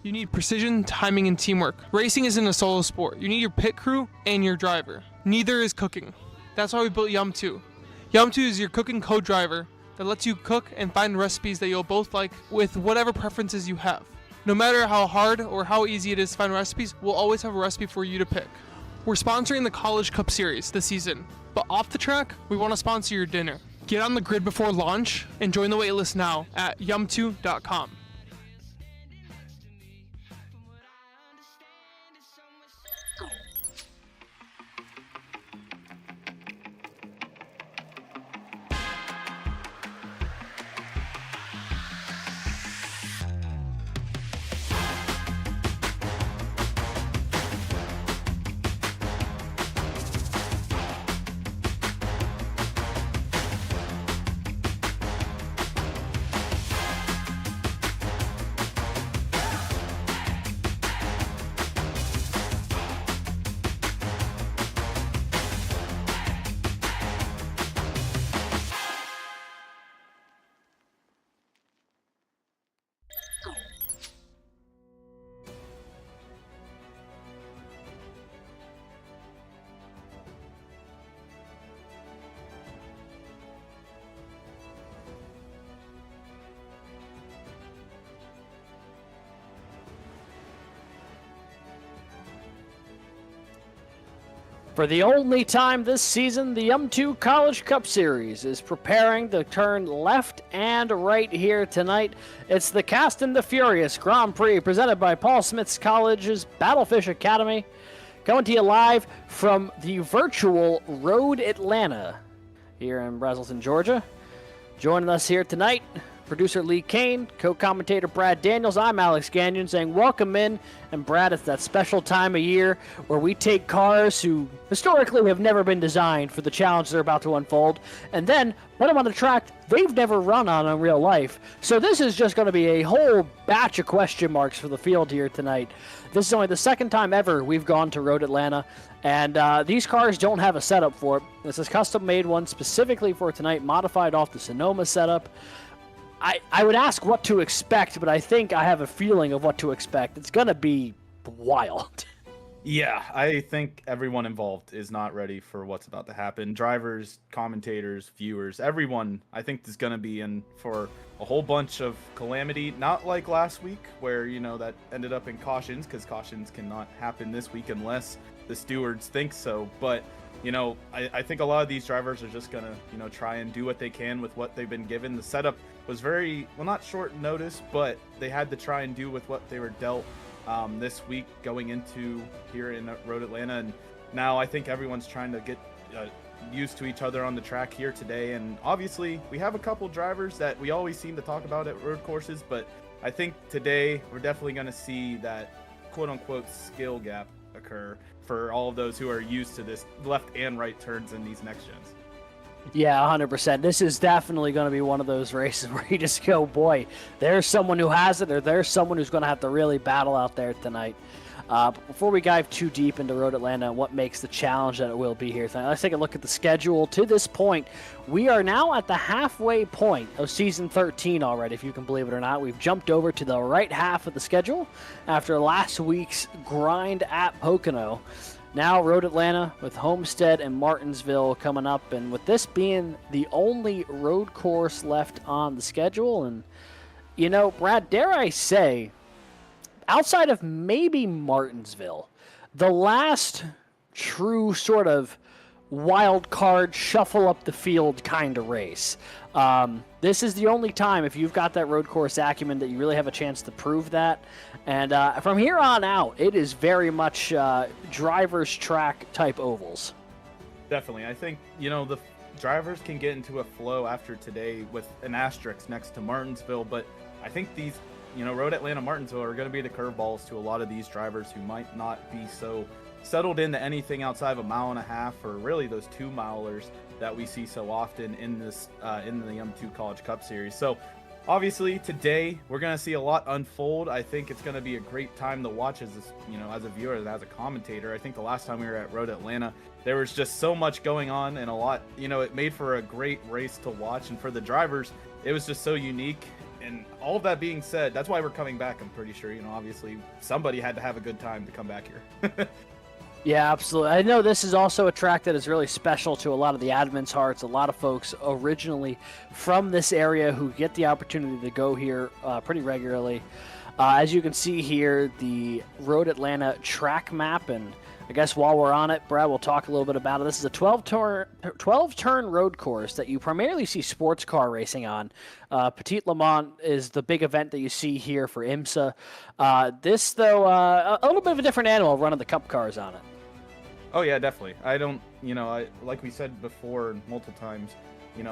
You need precision, timing, and teamwork. Racing isn't a solo sport. You need your pit crew and your driver. Neither is cooking. That's why we built YumTwo. YumTwo is your cooking co-driver that lets you cook and find recipes that you'll both like with whatever preferences you have. No matter how hard or how easy it is to find recipes, we'll always have a recipe for you to pick. We're sponsoring the College Cup Series this season, but off the track, we want to sponsor your dinner. Get on the grid before launch and join the waitlist now at YumTwo.com. For the only time this season, the YumTwo College Cup Series is preparing to turn left and right here tonight. It's the Fast and the Furious Grand Prix presented by Paul Smith's College's Battlefish Academy. Coming to you live from the virtual Road Atlanta here in Braselton, Georgia. Joining us here tonight, producer Lee Kane, co-commentator Brad Daniels. I'm Alex Gagnon saying welcome in. And Brad, it's that special time of year where we take cars who historically have never been designed for the challenge they're about to unfold, and then put them on a track they've never run on in real life. So this is just going to be a whole batch of question marks for the field here tonight. This is only the second time ever we've gone to Road Atlanta, and these cars don't have a setup for it. This is custom-made one specifically for tonight, modified off the Sonoma setup. I would ask what to expect, but I think I have a feeling of what to expect. It's going to be wild. Yeah, I think everyone involved is not ready for what's about to happen. Drivers, commentators, viewers, everyone, I think, is going to be in for a whole bunch of calamity. Not like last week where, that ended up in cautions, because cautions cannot happen this week unless the stewards think so. But I think a lot of these drivers are just going to, try and do what they can with what they've been given. The setup was very, not short notice, but they had to try and do with what they were dealt this week going into here in Road Atlanta. And now I think everyone's trying to get used to each other on the track here today. And obviously, we have a couple drivers that we always seem to talk about at road courses, but I think today we're definitely going to see that quote-unquote skill gap occur for all of those who are used to this left and right turns in these next gens. Yeah, 100%. This is definitely going to be one of those races where you just go, boy, there's someone who has it, or there's someone who's going to have to really battle out there tonight. But before we dive too deep into Road Atlanta and what makes the challenge that it will be here tonight, let's take a look at the schedule. To this point, we are now at the halfway point of Season 13 already, if you can believe it or not. We've jumped over to the right half of the schedule after last week's grind at Pocono. Now Road Atlanta with Homestead and Martinsville coming up, and with this being the only road course left on the schedule, and Brad, dare I say, outside of maybe Martinsville, the last true sort of wild card shuffle up the field kind of race. This is the only time, if you've got that road course acumen, that you really have a chance to prove that. And from here on out, it is very much driver's track type ovals. Definitely. I think, the drivers can get into a flow after today with an asterisk next to Martinsville, but I think these, Road Atlanta, Martinsville are going to be the curveballs to a lot of these drivers who might not be so settled into anything outside of a mile and a half, or really those 2 milers that we see so often in this in the YumTwo College Cup Series. So obviously today we're going to see a lot unfold. I think it's going to be a great time to watch as as a viewer and as a commentator. I think the last time we were at Road Atlanta, there was just so much going on and a lot, it made for a great race to watch, and for the drivers it was just so unique And all of that being said, that's why we're coming back. I'm pretty sure, obviously somebody had to have a good time to come back here. Yeah, absolutely. I know this is also a track that is really special to a lot of the admins' hearts. A lot of folks originally from this area who get the opportunity to go here pretty regularly. As you can see here, the Road Atlanta track map, and I guess while we're on it, Brad, we'll talk a little bit about it. This is a 12-turn road course that you primarily see sports car racing on. Petit Le Mans is the big event that you see here for IMSA. This, though, a little bit of a different animal running the Cup cars on it. Oh yeah, definitely. I don't, like we said before multiple times,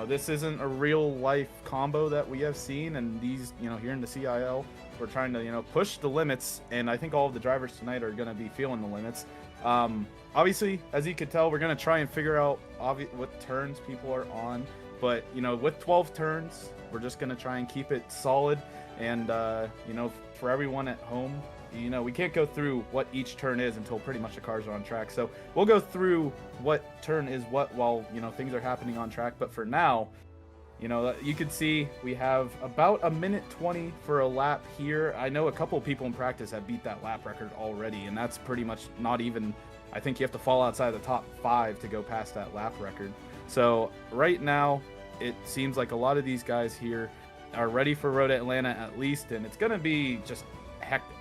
this isn't a real life combo that we have seen, and these, here in the CIL, we're trying to, push the limits, and I think all of the drivers tonight are going to be feeling the limits. Obviously, as you could tell, we're going to try and figure out what turns people are on, but, with 12 turns, we're just going to try and keep it solid, and, for everyone at home, we can't go through what each turn is until pretty much the cars are on track. So we'll go through what turn is what while, things are happening on track. But for now, you could see we have about 1:20 for a lap here. I know a couple of people in practice have beat that lap record already, and that's pretty much not even, I think you have to fall outside the top 5 to go past that lap record. So right now, it seems like a lot of these guys here are ready for Road Atlanta at least, and it's going to be just hectic.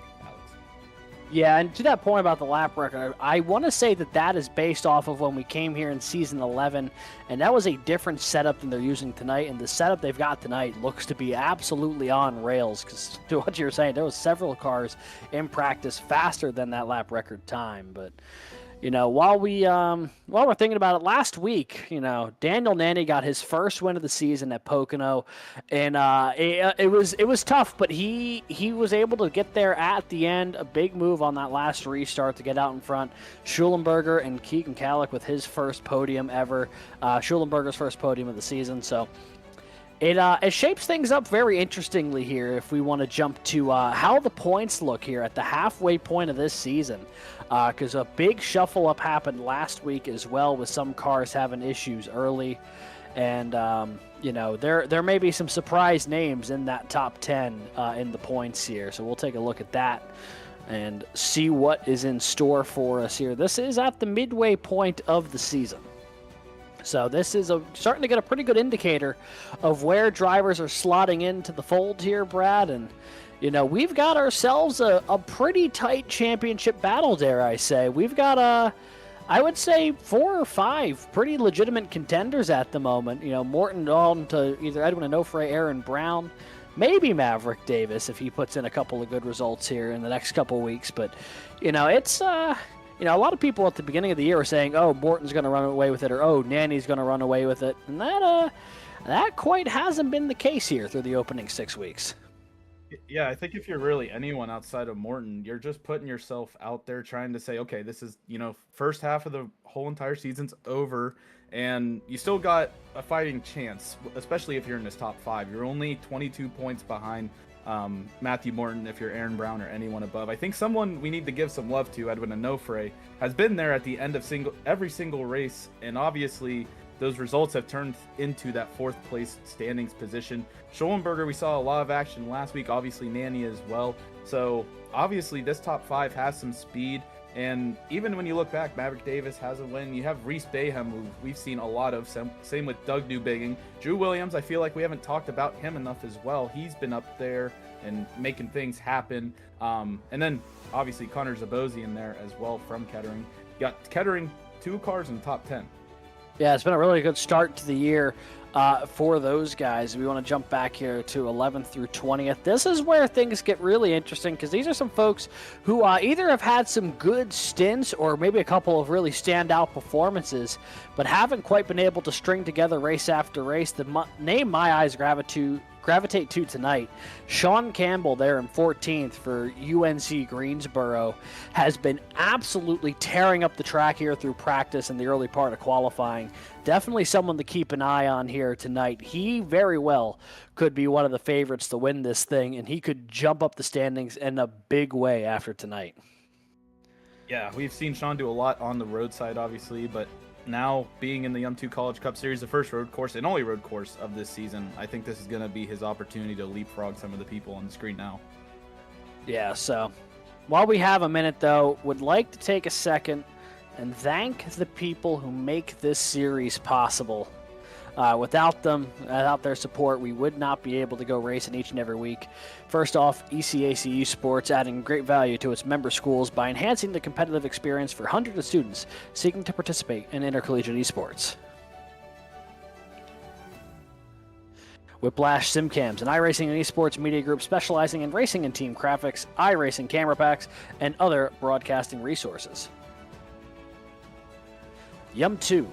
Yeah, and to that point about the lap record, I want to say that is based off of when we came here in Season 11, and that was a different setup than they're using tonight, and the setup they've got tonight looks to be absolutely on rails, because to what you were saying, there was several cars in practice faster than that lap record time, but... while we're thinking about it, last week, Daniel Nanny got his first win of the season at Pocono, and it was tough, but he was able to get there at the end. A big move on that last restart to get out in front. Schulenberger and Keegan Kallick with his first podium ever. Schulenberger's first podium of the season. So it shapes things up very interestingly here if we want to jump to how the points look here at the halfway point of this season. Because a big shuffle up happened last week as well, with some cars having issues early, and there may be some surprise names in that top 10 in the points here. So we'll take a look at that and see what is in store for us here. This is at the midway point of the season, so this is starting to get a pretty good indicator of where drivers are slotting into the fold here, Brad, and. We've got ourselves a pretty tight championship battle, dare I say. We've got, I would say, 4 or 5 pretty legitimate contenders at the moment. Morton on to either Edwin Onofre, Aaron Brown, maybe Maverick Davis if he puts in a couple of good results here in the next couple of weeks. But, it's, a lot of people at the beginning of the year were saying, oh, Morton's going to run away with it, or, oh, Nanny's going to run away with it. And that quite hasn't been the case here through the opening 6 weeks. Yeah, I think if you're really anyone outside of Morton, you're just putting yourself out there trying to say, okay, this is, first half of the whole entire season's over, and you still got a fighting chance, especially if you're in this top 5. You're only 22 points behind Matthew Morton if you're Aaron Brown or anyone above. I think someone we need to give some love to, Edwin Onofre, has been there at the end of every single race, and obviously those results have turned into that 4th place standings position. Schulenberger, we saw a lot of action last week, obviously Nanny as well. So obviously this top 5 has some speed. And even when you look back, Maverick Davis has a win. You have Reese Bayhem, who we've seen a lot of. Same with Doug Newbigging. Drew Williams, I feel like we haven't talked about him enough as well. He's been up there and making things happen. And then obviously Connor Zabozzi in there as well from Kettering. You got Kettering, 2 cars in the top 10. Yeah, it's been a really good start to the year for those guys. We want to jump back here to 11th through 20th. This is where things get really interesting, because these are some folks who either have had some good stints or maybe a couple of really standout performances, but haven't quite been able to string together race after race. The name my eyes gravitate to tonight, Sean Campbell there in 14th for UNC Greensboro, has been absolutely tearing up the track here through practice in the early part of qualifying. Definitely someone to keep an eye on here tonight. He very well could be one of the favorites to win this thing, and he could jump up the standings in a big way after tonight. Yeah, we've seen Sean do a lot on the roadside, obviously, but now being in the YumTwo College Cup Series, the first road course and only road course of this season, I think this is going to be his opportunity to leapfrog some of the people on the screen now. Yeah, so while we have a minute, though, would like to take a second and thank the people who make this series possible. Without them, without their support, we would not be able to go racing each and every week. First off, ECACU Sports adding great value to its member schools by enhancing the competitive experience for hundreds of students seeking to participate in intercollegiate esports. Whiplash SimCams, an iRacing and esports media group specializing in racing and team graphics, iRacing camera packs, and other broadcasting resources. YumTwo.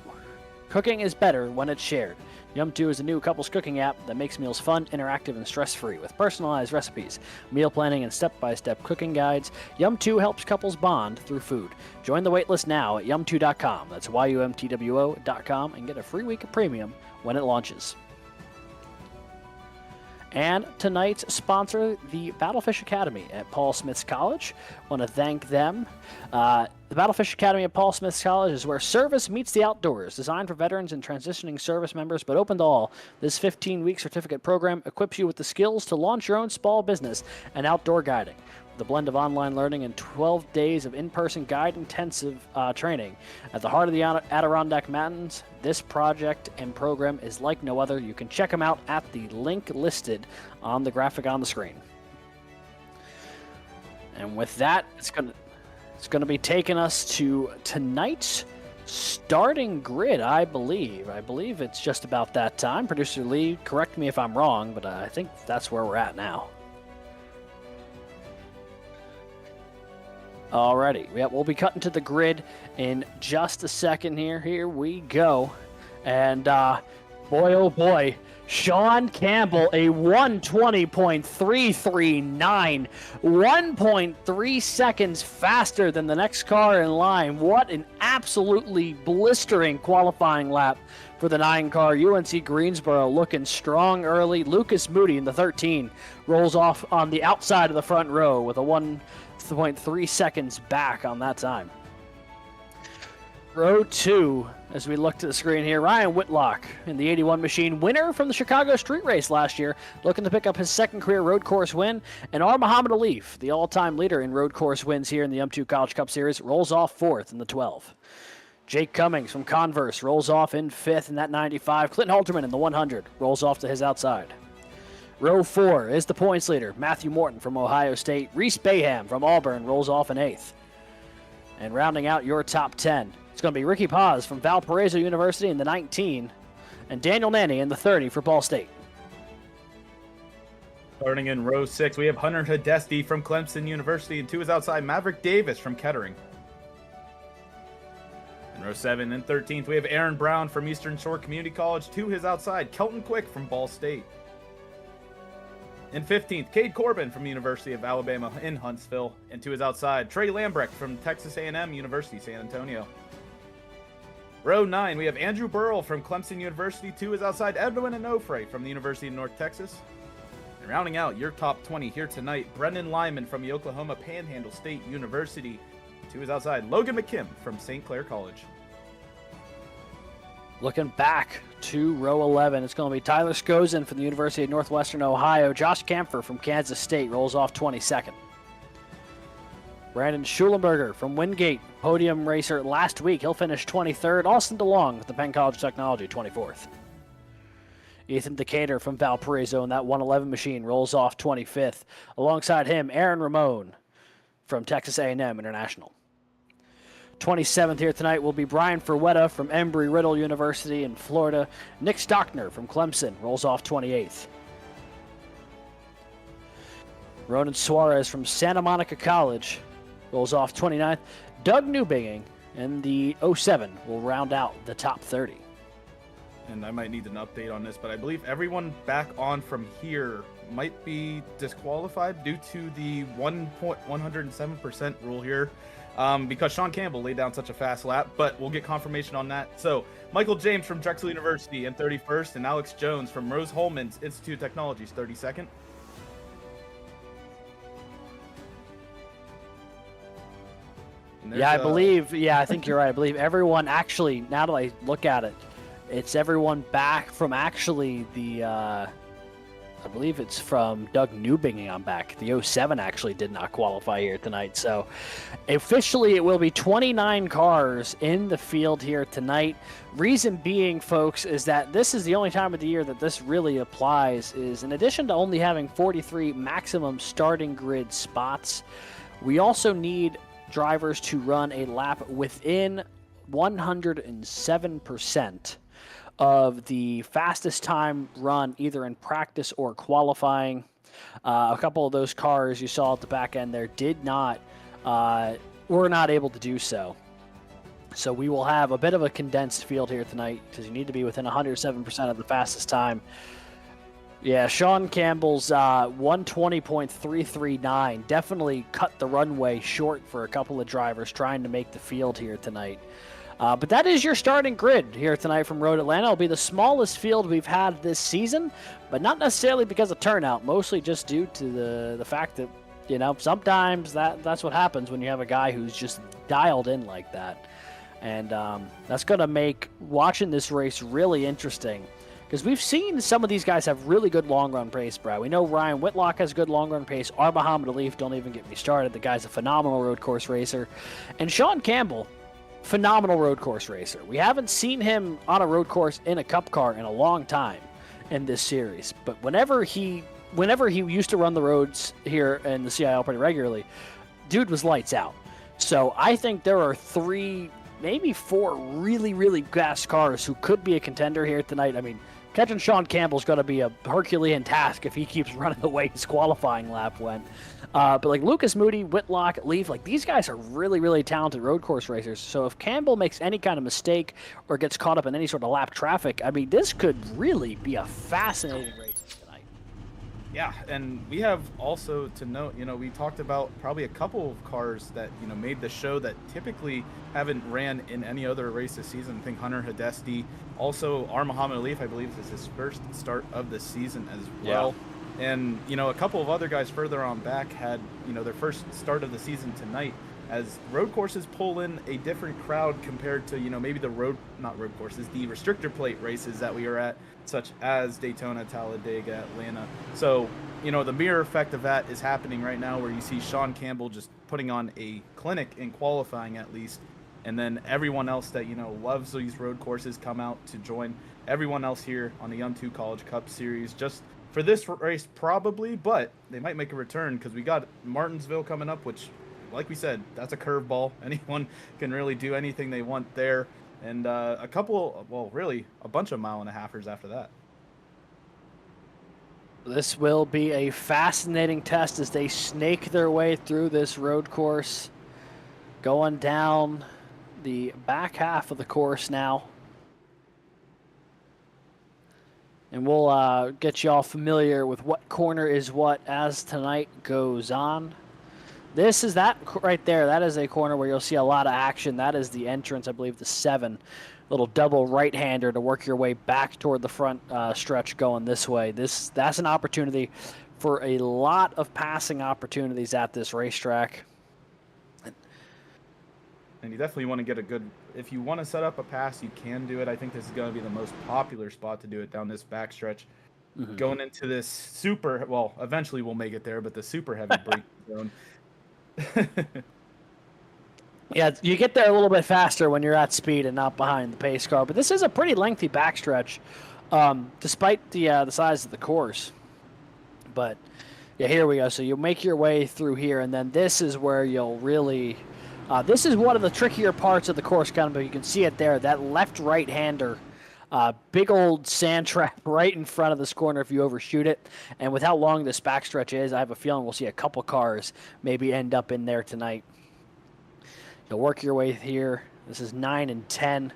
Cooking is better when it's shared. YumTwo is a new couples cooking app that makes meals fun, interactive, and stress-free with personalized recipes, meal planning, and step-by-step cooking guides. YumTwo helps couples bond through food. Join the waitlist now at YumTwo.com. That's YumTwo.com, and get a free week of premium when it launches. And tonight's sponsor, the Battlefish Academy at Paul Smith's College. Want to thank them. The Battlefish Academy at Paul Smith's College is where service meets the outdoors. Designed for veterans and transitioning service members, but open to all. This 15-week certificate program equips you with the skills to launch your own small business and outdoor guiding. The blend of online learning and 12 days of in-person guide-intensive training. At the heart of the Adirondack Mountains, this project and program is like no other. You can check them out at the link listed on the graphic on the screen. And with that, it's going to be taking us to tonight's starting grid, I believe. I believe it's just about that time. Producer Lee, correct me if I'm wrong, but I think that's where we're at now. Alrighty, we'll be cutting to the grid in just a second here. Here we go. And boy, oh boy, Sean Campbell, a 120.339, 1.3 seconds faster than the next car in line. What an absolutely blistering qualifying lap for the 9 car. UNC Greensboro looking strong early. Lucas Moody in the 13 rolls off on the outside of the front row with a 1.3 seconds back on that time. Row 2, as we look to the screen here, Ryan Whitlock in the 81 machine, winner from the Chicago Street Race last year, looking to pick up his second career road course win. And R. Muhammad Alif, the all-time leader in road course wins here in the YumTwo College Cup Series, rolls off 4th in the 12. Jake Cummings from Converse rolls off in 5th in that 95. Clinton Halterman in the 100 rolls off to his outside. Row 4 is the points leader, Matthew Morton from Ohio State. Reese Bayham from Auburn rolls off in 8th. And rounding out your top 10, it's going to be Ricky Paz from Valparaiso University in the 19, and Daniel Nanny in the 30 for Ball State. Starting in row 6, we have Hunter Hidesti from Clemson University, and 2 is outside Maverick Davis from Kettering. In row 7 and 13th, we have Aaron Brown from Eastern Shore Community College. 2 is outside Kelton Quick from Ball State. In 15th, Cade Corbin from University of Alabama in Huntsville. And 2 is outside Trey Lambrecht from Texas A&M University, San Antonio. Row 9, we have Andrew Burrell from Clemson University. 2 is outside Edwin Onofre from the University of North Texas. And rounding out your top 20 here tonight, Brendan Lyman from the Oklahoma Panhandle State University. 2 is outside Logan McKim from St. Clair College. Looking back to row 11, it's going to be Tyler Skozin from the University of Northwestern Ohio. Josh Kampfer from Kansas State rolls off 22nd. Brandon Schulenberger from Wingate, podium racer last week. He'll finish 23rd. Austin DeLong with the Penn College of Technology, 24th. Ethan Decatur from Valparaiso in that 111 machine rolls off 25th. Alongside him, Aaron Ramon from Texas A&M International. 27th here tonight will be Brian Ferwetta from Embry-Riddle University in Florida. Nick Stockner from Clemson rolls off 28th. Ronan Suarez from Santa Monica College rolls off 29th. Doug Newbinging in the 07 will round out the top 30. And I might need an update on this, but I believe everyone back on from here might be disqualified due to the 107% rule here. Because Sean Campbell laid down such a fast lap, but we'll get confirmation on that. So, Michael James from Drexel University in 31st, and Alex Jones from Rose-Hulman's Institute of Technology's 32nd. And Yeah, I believe. Yeah, I think you're right. I believe everyone actually. Now that I look at it, it's everyone back from actually the. I believe it's from Doug Newbingham on back. The 07 actually did not qualify here tonight. So officially it will be 29 cars in the field here tonight. Reason being, folks, is that this is the only time of the year that this really applies. Is in addition to only having 43 maximum starting grid spots, we also need drivers to run a lap within 107% of the fastest time run either in practice or qualifying. A couple of those cars you saw at the back end there were not able to do so. So we will have a bit of a condensed field here tonight because you need to be within 107% of the fastest time. Yeah, Sean Campbell's 120.339 definitely cut the runway short for a couple of drivers trying to make the field here tonight. But that is your starting grid here tonight from Road Atlanta. It'll be the smallest field we've had this season, but not necessarily because of turnout, mostly just due to the fact that, you know, sometimes that's what happens when you have a guy who's just dialed in like that. And that's going to make watching this race really interesting because we've seen some of these guys have really good long-run pace, Brad. We know Ryan Whitlock has good long-run pace. Muhammad Alif, don't even get me started. The guy's a phenomenal road course racer. And Sean Campbell, phenomenal road course racer. We haven't seen him on a road course in a cup car in a long time in this series. But whenever he used to run the roads here in the CIL pretty regularly, dude was lights out. So I think there are 3, maybe 4 really, really fast cars who could be a contender here tonight. I mean, catching Sean Campbell's going to be a Herculean task if he keeps running the way his qualifying lap went. But like Lucas Moody, Whitlock, Leaf, like these guys are really, really talented road course racers. So if Campbell makes any kind of mistake or gets caught up in any sort of lap traffic, I mean, this could really be a fascinating race tonight. Yeah, and we have also to note, you know, we talked about probably a couple of cars that, you know, made the show that typically haven't ran in any other race this season. I think Hunter Hidesti, also Muhammad Alif, I believe, is his first start of the season as well. Yeah. And, you know, a couple of other guys further on back had, you know, their first start of the season tonight, as road courses pull in a different crowd compared to, you know, maybe the the restrictor plate races that we are at, such as Daytona, Talladega, Atlanta. So, you know, the mirror effect of that is happening right now, where you see Sean Campbell just putting on a clinic in qualifying at least, and then everyone else that, you know, loves these road courses come out to join everyone else here on the YumTwo College Cup Series, just for this race probably, but they might make a return because we got Martinsville coming up, which, like we said, that's a curveball. Anyone can really do anything they want there. And a bunch of mile-and-a-halfers after that. This will be a fascinating test as they snake their way through this road course, going down the back half of the course now. And we'll get you all familiar with what corner is what as tonight goes on. This is that right there. That is a corner where you'll see a lot of action. That is the entrance, I believe, the 7. Little double right-hander to work your way back toward the front stretch going this way. That's an opportunity for a lot of passing opportunities at this racetrack. And you definitely want to get a good, if you want to set up a pass, you can do it. I think this is going to be the most popular spot to do it down this backstretch. Mm-hmm. Going into this super, well, eventually we'll make it there, but the super heavy brake zone. Yeah, you get there a little bit faster when you're at speed and not behind the pace car. But this is a pretty lengthy backstretch, despite the size of the course. But yeah, here we go. So you'll make your way through here, and then this is where you'll really. This is one of the trickier parts of the course, kind of. You can see it there. That left-right hander, big old sand trap right in front of this corner if you overshoot it. And with how long this backstretch is, I have a feeling we'll see a couple cars maybe end up in there tonight. You'll work your way here. This is 9 and 10.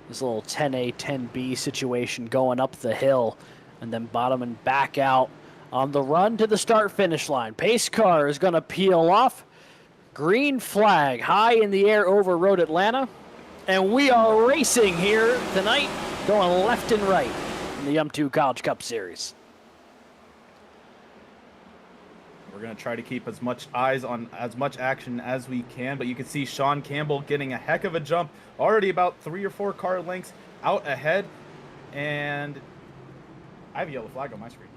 This little 10A, 10B situation going up the hill and then bottoming back out on the run to the start-finish line. Pace car is going to peel off. Green flag high in the air over Road Atlanta. And we are racing here tonight, going left and right in the YumTwo College Cup Series. We're going to try to keep as much eyes on as much action as we can, but you can see Sean Campbell getting a heck of a jump, already about 3 or 4 car lengths out ahead, and I have a yellow flag on my screen.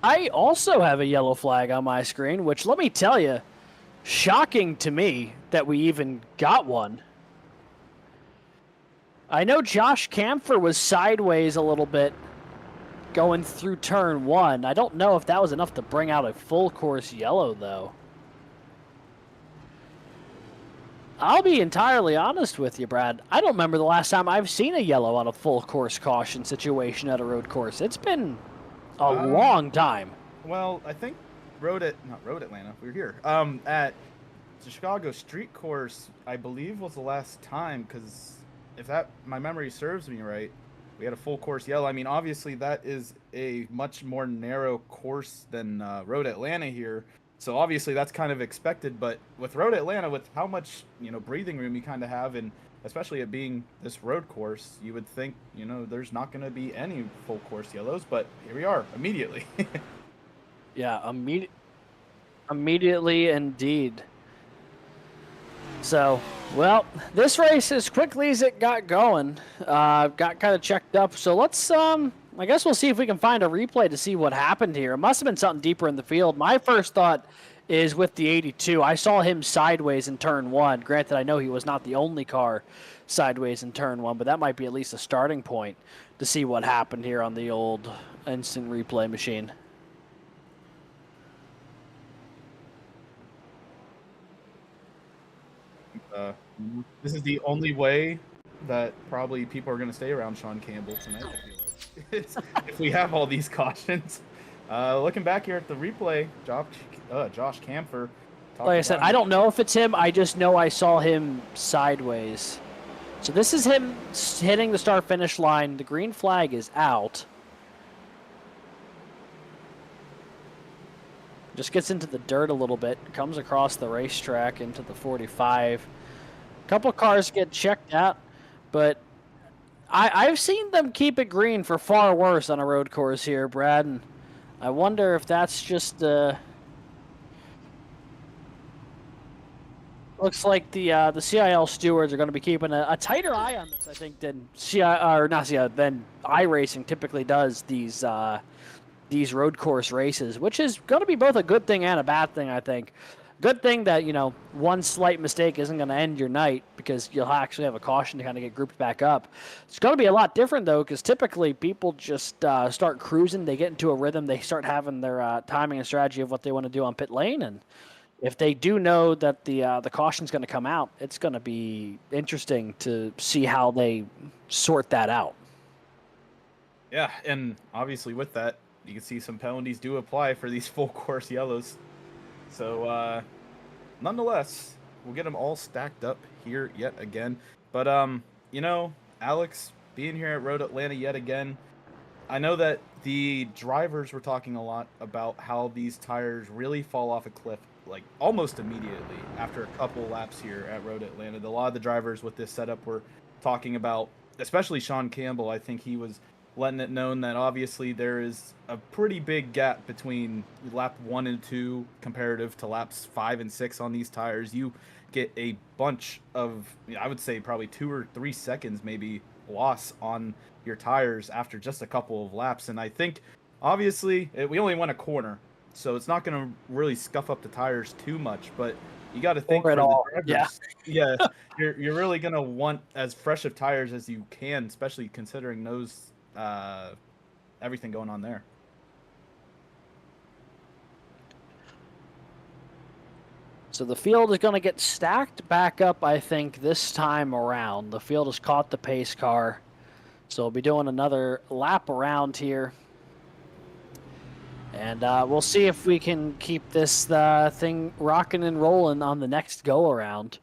I also have a yellow flag on my screen, which, let me tell you, shocking to me that we even got one. I know Josh Camphor was sideways a little bit going through turn 1. I don't know if that was enough to bring out a full course yellow, though. I'll be entirely honest with you, Brad. I don't remember the last time I've seen a yellow on a full course caution situation at a road course. It's been a long time. Well, I think not Road Atlanta, we were here. At the Chicago Street Course, I believe was the last time, because if my memory serves me right, we had a full course yellow. I mean, obviously that is a much more narrow course than Road Atlanta here. So obviously that's kind of expected, but with Road Atlanta, with how much, breathing room you kind of have, and especially it being this road course, you would think, there's not going to be any full course yellows, but here we are immediately. Yeah, immediately indeed. So, well, this race, as quickly as it got going, got kind of checked up. So let's, I guess we'll see if we can find a replay to see what happened here. It must have been something deeper in the field. My first thought is with the 82. I saw him sideways in turn 1. Granted, I know he was not the only car sideways in turn 1, but that might be at least a starting point to see what happened here on the old instant replay machine. This is the only way that probably people are going to stay around Sean Campbell tonight, I feel like. If we have all these cautions. Looking back here at the replay, Josh Camphor. Like I said, I don't know if it's him. I just know I saw him sideways. So this is him hitting the start-finish line. The green flag is out. Just gets into the dirt a little bit. Comes across the racetrack into the 45. A couple cars get checked out, but I've seen them keep it green for far worse on a road course here, Brad. And I wonder if that's just looks like the CIL stewards are going to be keeping a tighter eye on this, I think, than than iRacing typically does these road course races, which is going to be both a good thing and a bad thing, I think. Good thing that, one slight mistake isn't going to end your night because you'll actually have a caution to kind of get grouped back up. It's going to be a lot different, though, because typically people just start cruising. They get into a rhythm. They start having their timing and strategy of what they want to do on pit lane. And if they do know that the caution's going to come out, it's going to be interesting to see how they sort that out. Yeah, and obviously with that, you can see some penalties do apply for these full course yellows. So, nonetheless, we'll get them all stacked up here yet again. But, Alex, being here at Road Atlanta yet again, I know that the drivers were talking a lot about how these tires really fall off a cliff, like, almost immediately after a couple laps here at Road Atlanta. A lot of the drivers with this setup were talking about, especially Sean Campbell, I think he was letting it known that obviously there is a pretty big gap between lap 1 and 2 comparative to laps 5 and 6 on these tires. You get a bunch of, I would say probably 2 or 3 seconds maybe loss on your tires after just a couple of laps. And I think obviously we only went a corner, so it's not going to really scuff up the tires too much, but you got to think for the drivers, yeah, you're really going to want as fresh of tires as you can, especially considering those everything going on there. So the field is going to get stacked back up, I think, this time around. The field has caught the pace car. So we'll be doing another lap around here. And we'll see if we can keep this thing rocking and rolling on the next go-around.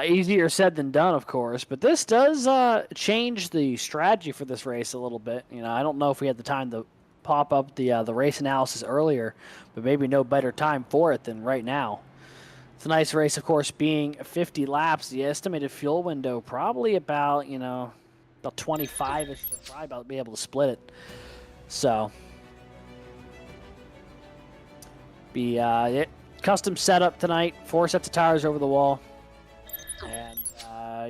Easier said than done, of course, but this does change the strategy for this race a little bit. I don't know if we had the time to pop up the race analysis earlier, but maybe no better time for it than right now. It's a nice race, of course, being 50 laps. The estimated fuel window probably about, about 25-ish, probably about to be able to split it. So Be custom setup tonight. 4 sets of tires over the wall. And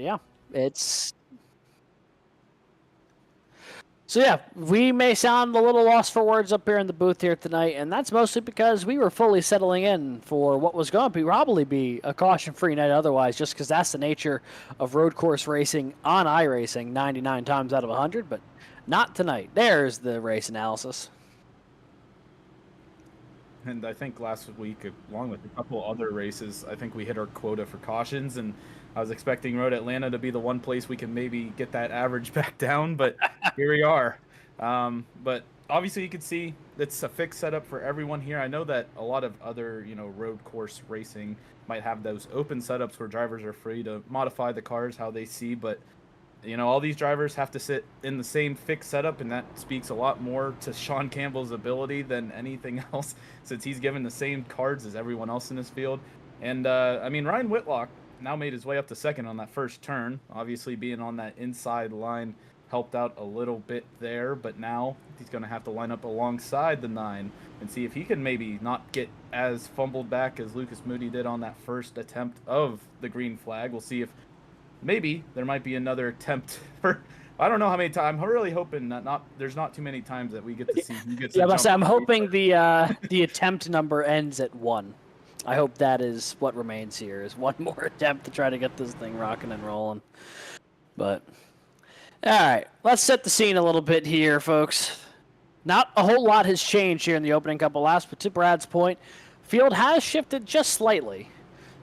yeah, it's... So yeah, we may sound a little lost for words up here in the booth here tonight, and that's mostly because we were fully settling in for what was going to probably be a caution-free night otherwise, just because that's the nature of road course racing on iRacing 99 times out of 100, but not tonight. There's the race analysis. And I think last week, along with a couple other races, I think we hit our quota for cautions, and I was expecting Road Atlanta to be the one place we can maybe get that average back down, but here we are. But obviously you can see it's a fixed setup for everyone here. I know that a lot of other, road course racing might have those open setups where drivers are free to modify the cars how they see, but all these drivers have to sit in the same fixed setup, and that speaks a lot more to Sean Campbell's ability than anything else, since he's given the same cards as everyone else in this field. And Ryan Whitlock now made his way up to second on that first turn. Obviously being on that inside line helped out a little bit there, but now he's going to have to line up alongside the 9 and see if he can maybe not get as fumbled back as Lucas Moody did on that first attempt of the green flag. We'll see if maybe there might be another attempt for... I don't know how many times. I'm really hoping that there's not too many times that we get to see who gets. Yeah, I'm hoping the attempt number ends at 1. I hope that is what remains here, is one more attempt to try to get this thing rocking and rolling. But, all right, let's set the scene a little bit here, folks. Not a whole lot has changed here in the opening couple laps, but to Brad's point, field has shifted just slightly.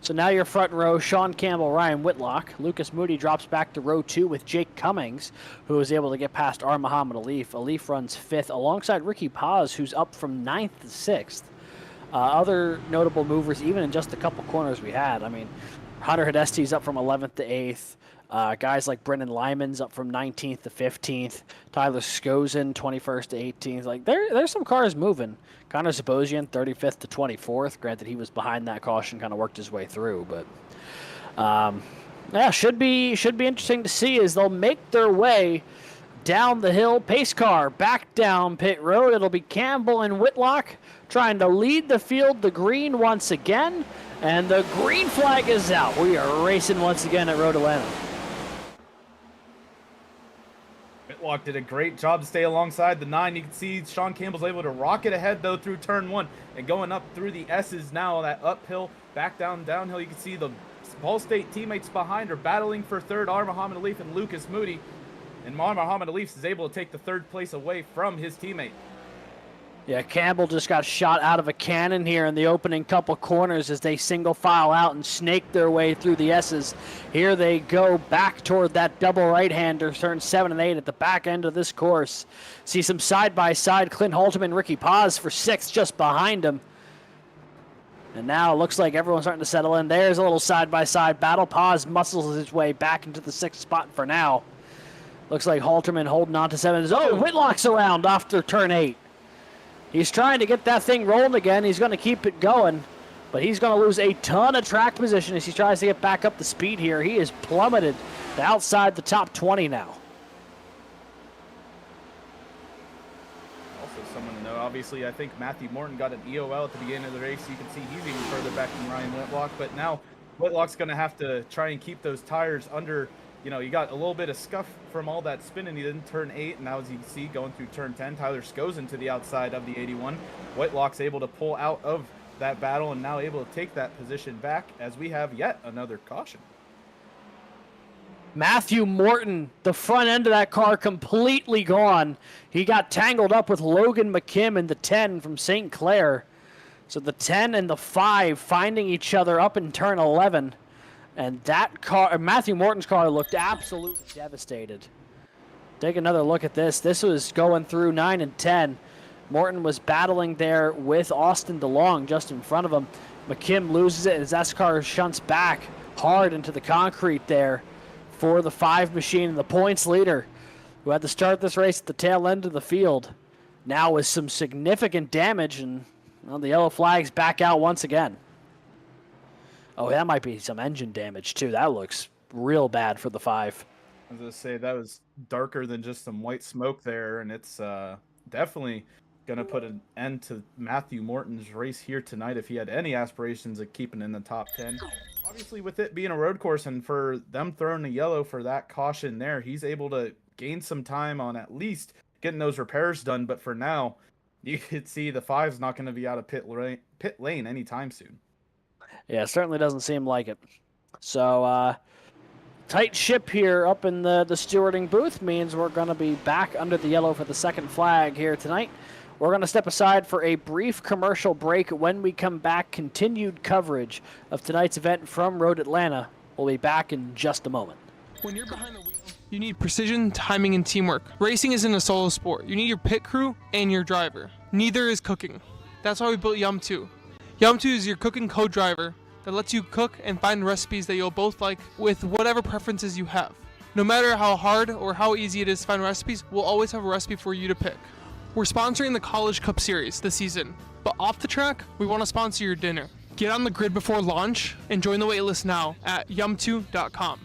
So now your front row, Sean Campbell, Ryan Whitlock. Lucas Moody drops back to row 2 with Jake Cummings, who was able to get past Muhammad Alif. Alif runs 5th alongside Ricky Paz, who's up from 9th to 6th. Other notable movers, even in just a couple corners we had. Hunter Hidesti's up from 11th to 8th. Guys like Brendan Lyman's up from 19th to 15th. Tyler Skozen, 21st to 18th. There's some cars moving. Connor Zabosian, 35th to 24th. Granted, he was behind that caution, kind of worked his way through. But, yeah, should be interesting to see as they'll make their way down the hill. Pace car back down pit road. It'll be Campbell and Whitlock trying to lead the field. The green once again. And the green flag is out. We are racing once again at Road Atlanta. Whitlock did a great job to stay alongside the 9. You can see Sean Campbell's able to rocket ahead, though, through turn 1. And going up through the S's now, that uphill, back downhill. You can see the Ball State teammates behind are battling for third. Muhammad Alif and Lucas Moody. And Muhammad Alif is able to take the third place away from his teammate. Yeah, Campbell just got shot out of a cannon here in the opening couple corners as they single file out and snake their way through the S's. Here they go back toward that double right-hander, turn 7 and 8 at the back end of this course. See some side-by-side, Clint Halterman, Ricky Paz for 6th just behind him. And now it looks like everyone's starting to settle in. There's a little side-by-side battle. Paz muscles his way back into the 6th spot for now. Looks like Halterman holding on to 7. Oh, Whitlock's around after turn 8. He's trying to get that thing rolling again. He's going to keep it going, but he's going to lose a ton of track position as he tries to get back up the speed here. He is plummeted to outside the top 20 now. Also someone to know, obviously, I think Matthew Morton got an EOL at the beginning of the race. You can see he's even further back than Ryan Whitlock, but now Whitlock's going to have to try and keep those tires under. You got a little bit of scuff from all that spinning. He didn't turn 8, and now as you can see, going through turn 10, Tyler Skozen to the outside of the 81. Whitlock's able to pull out of that battle and now able to take that position back as we have yet another caution. Matthew Morton, the front end of that car completely gone. He got tangled up with Logan McKim in the 10 from St. Clair. So the 10 and the 5 finding each other up in turn 11. And that car, Matthew Morton's car, looked absolutely devastated. Take another look at this. This was going through 9 and 10. Morton was battling there with Austin DeLong just in front of him. McKim loses it as that car shunts back hard into the concrete there for the 5 machine. And the points leader, who had to start this race at the tail end of the field, now with some significant damage. And the yellow flag's back out once again. Oh, that might be some engine damage, too. That looks real bad for the 5. I was going to say, that was darker than just some white smoke there, and it's definitely gonna put an end to Matthew Morton's race here tonight if he had any aspirations of keeping in the top 10. Obviously, with it being a road course and for them throwing the yellow for that caution there, he's able to gain some time on at least getting those repairs done. But for now, you could see the 5's not going to be out of pit lane anytime soon. Yeah, it certainly doesn't seem like it. So, tight ship here up in the stewarding booth means we're going to be back under the yellow for the second flag here tonight. We're going to step aside for a brief commercial break. When we come back, continued coverage of tonight's event from Road Atlanta. We'll be back in just a moment. When you're behind the wheel, you need precision, timing, and teamwork. Racing isn't a solo sport. You need your pit crew and your driver. Neither is cooking. That's why we built YumTwo. YumTwo is your cooking co-driver that lets you cook and find recipes that you'll both like with whatever preferences you have. No matter how hard or how easy it is to find recipes, we'll always have a recipe for you to pick. We're sponsoring the College Cup Series this season, but off the track, we want to sponsor your dinner. Get on the grid before launch and join the waitlist now at YumTwo.com.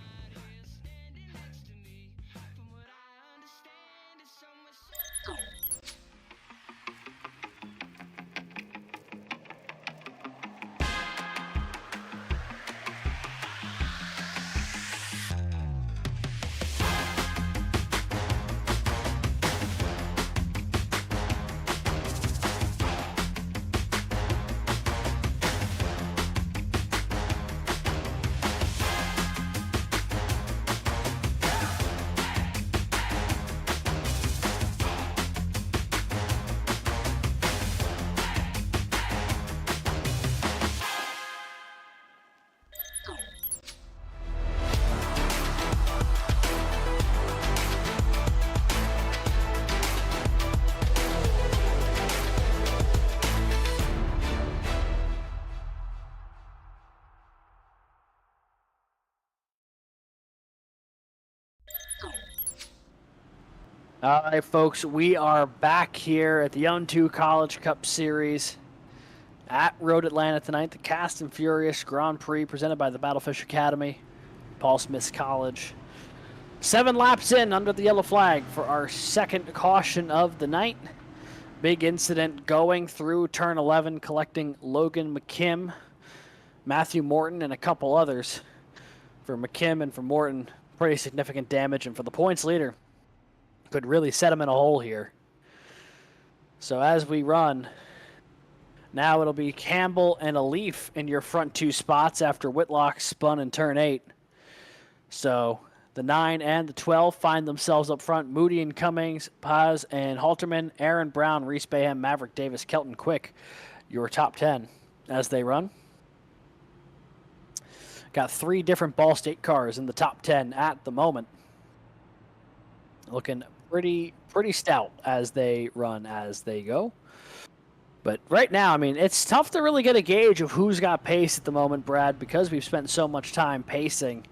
All right, folks, we are back here at the YumTwo College Cup Series at Road Atlanta tonight. The Fast and Furious Grand Prix presented by the Battlefish Academy, Paul Smith's College. 7 laps in under the yellow flag for our second caution of the night. Big incident going through turn 11, collecting Logan McKim, Matthew Morton, and a couple others. For McKim and for Morton, pretty significant damage, and for the points leader, could really set him in a hole here. So as we run, now it'll be Campbell and Alif in your front 2 spots after Whitlock spun in turn 8. So the 9 and the 12 find themselves up front. Moody and Cummings, Paz and Halterman, Aaron Brown, Reese Bayham, Maverick Davis, Kelton Quick, your top 10 as they run. Got 3 different Ball State cars in the top 10 at the moment. Looking pretty stout as they run, as they go. But right now, I mean, it's tough to really get a gauge of who's got pace at the moment, Brad, because we've spent so much time pacing.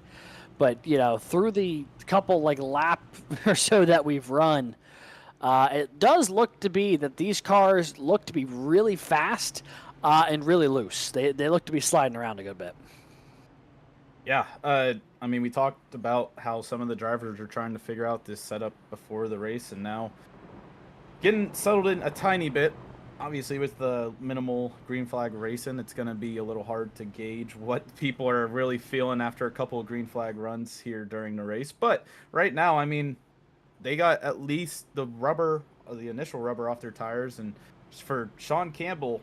But, you know, through the couple, lap or so that we've run, it does look to be that these cars look to be really fast and really loose. They look to be sliding around a good bit. Yeah, I mean, we talked about how some of the drivers are trying to figure out this setup before the race, and now getting settled in a tiny bit. Obviously, with the minimal green flag racing, it's going to be a little hard to gauge what people are really feeling after a couple of green flag runs here during the race. But right now, I mean, they got at least the rubber, the initial rubber off their tires, and just for Sean Campbell,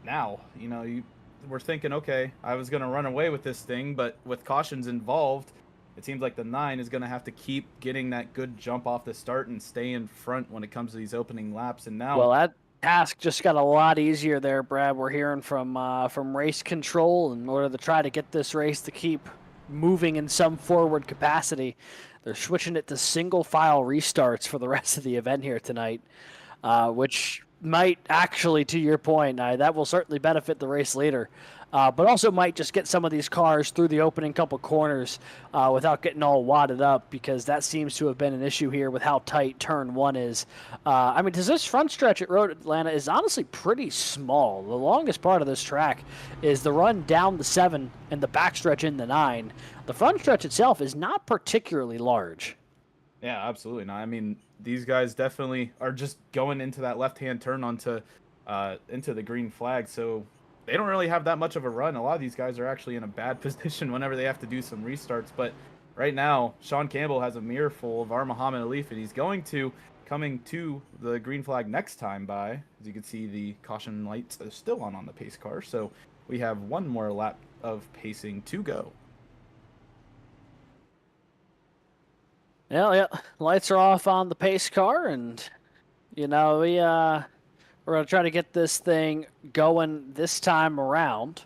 now, you know, we're thinking, okay, I was going to run away with this thing, but with cautions involved, it seems like the 9 is going to have to keep getting that good jump off the start and stay in front when it comes to these opening laps. And now, well, that task just got a lot easier there, Brad. We're hearing from race control in order to try to get this race to keep moving in some forward capacity. They're switching it to single file restarts for the rest of the event here tonight, which might actually, to your point, that will certainly benefit the race leader, but also might just get some of these cars through the opening couple corners without getting all wadded up, because that seems to have been an issue here with how tight turn 1 is. I mean, this front stretch at Road Atlanta is honestly pretty small. The longest part of this track is the run down the 7 and the backstretch in the 9. The front stretch itself is not particularly large. Yeah, absolutely not. I mean, these guys definitely are just going into that left-hand turn onto into the green flag, so they don't really have that much of a run. A lot of these guys are actually in a bad position whenever they have to do some restarts. But right now, Sean Campbell has a mirror full of our Muhammad Alif, and he's going to coming to the green flag next time by. As you can see, the caution lights are still on the pace car, so we have one more lap of pacing to go. Yeah, lights are off on the pace car, and you know we're gonna try to get this thing going this time around.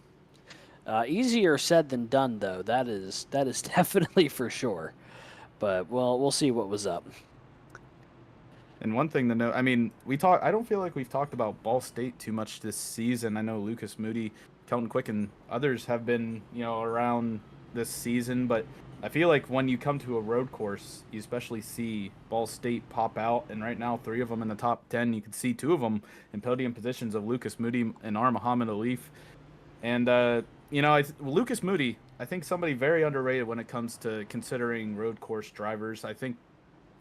Easier said than done, though. That is definitely for sure. But we'll see what was up. And one thing to note, I mean, I don't feel like we've talked about Ball State too much this season. I know Lucas Moody, Kelton Quick, and others have been, around this season, but I feel like when you come to a road course, you especially see Ball State pop out, and right now 3 of them in the top 10. You can see 2 of them in podium positions of Lucas Moody and R. Muhammad Alif. And, Lucas Moody, I think somebody very underrated when it comes to considering road course drivers. I think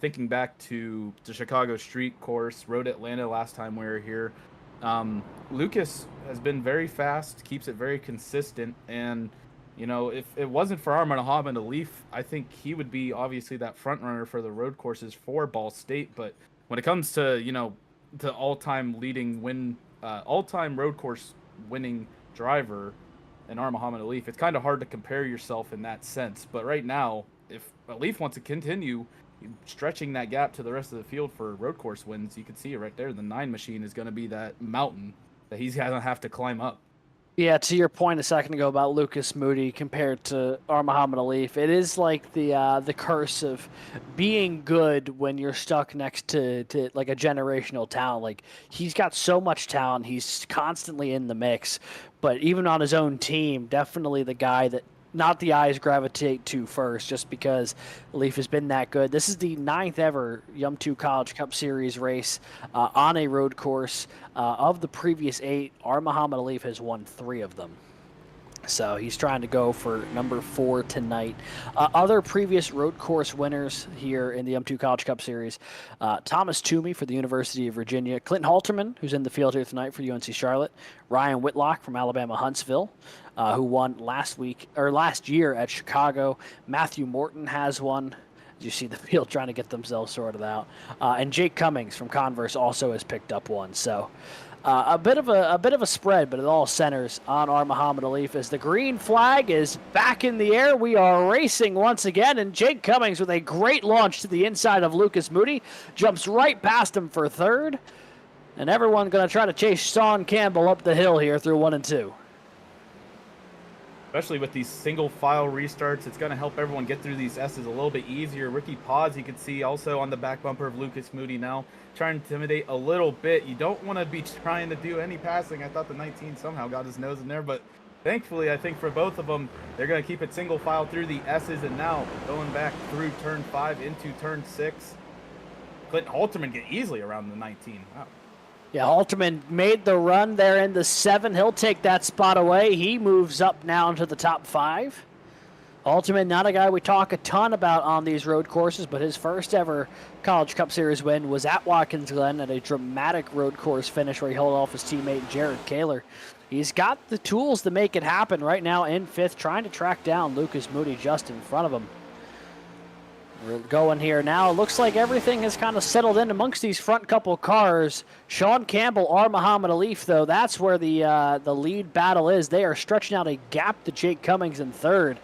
thinking back to the Chicago Street Course, Road Atlanta last time we were here, Lucas has been very fast, keeps it very consistent, and if it wasn't for Arman Muhammad Alif, I think he would be obviously that front runner for the road courses for Ball State. But when it comes to the all-time road course winning driver and Arman Muhammad Alif, it's kind of hard to compare yourself in that sense. But right now, if Alif wants to continue stretching that gap to the rest of the field for road course wins, you can see it right there. The 9 machine is going to be that mountain that he's going to have to climb up. Yeah, to your point a second ago about Lucas Moody compared to R. Muhammad Alif, it is like the curse of being good when you're stuck next to like a generational talent. Like, he's got so much talent, he's constantly in the mix, but even on his own team, definitely the guy that not the eyes gravitate to first, just because Alif has been that good. This is the 9th ever YumTwo College Cup Series race on a road course. Of the previous 8, R. Muhammad Alif has won 3 of them. So he's trying to go for number 4 tonight. Other previous road course winners here in the YumTwo College Cup Series: Thomas Toomey for the University of Virginia, Clinton Halterman, who's in the field here tonight for UNC Charlotte, Ryan Whitlock from Alabama Huntsville, who won last year at Chicago. Matthew Morton has one. You see the field trying to get themselves sorted out, and Jake Cummings from Converse also has picked up one. So. A bit of a spread, but it all centers on R. Muhammad Alif as the green flag is back in the air. We are racing once again, and Jake Cummings with a great launch to the inside of Lucas Moody jumps right past him for 3rd, and everyone going to try to chase Sean Campbell up the hill here through 1 and 2. Especially with these single file restarts, it's going to help everyone get through these S's a little bit easier. Ricky Paz, you can see also on the back bumper of Lucas Moody now, trying to intimidate a little bit. You don't want to be trying to do any passing. I thought the 19 somehow got his nose in there, but thankfully, I think for both of them, they're going to keep it single file through the S's, and now going back through turn 5 into turn 6. Clinton Halterman get easily around the 19. Wow. Yeah, Halterman made the run there in the 7. He'll take that spot away. He moves up now into the top 5. Halterman, not a guy we talk a ton about on these road courses, but his first ever College Cup Series win was at Watkins Glen at a dramatic road course finish where he held off his teammate Jared Kaler. He's got the tools to make it happen right now in 5th, trying to track down Lucas Moody just in front of him. We're going here now. Looks like everything has kind of settled in amongst these front couple cars. Sean Campbell, R. Muhammad Alif, though, that's where the lead battle is. They are stretching out a gap to Jake Cummings in 3rd.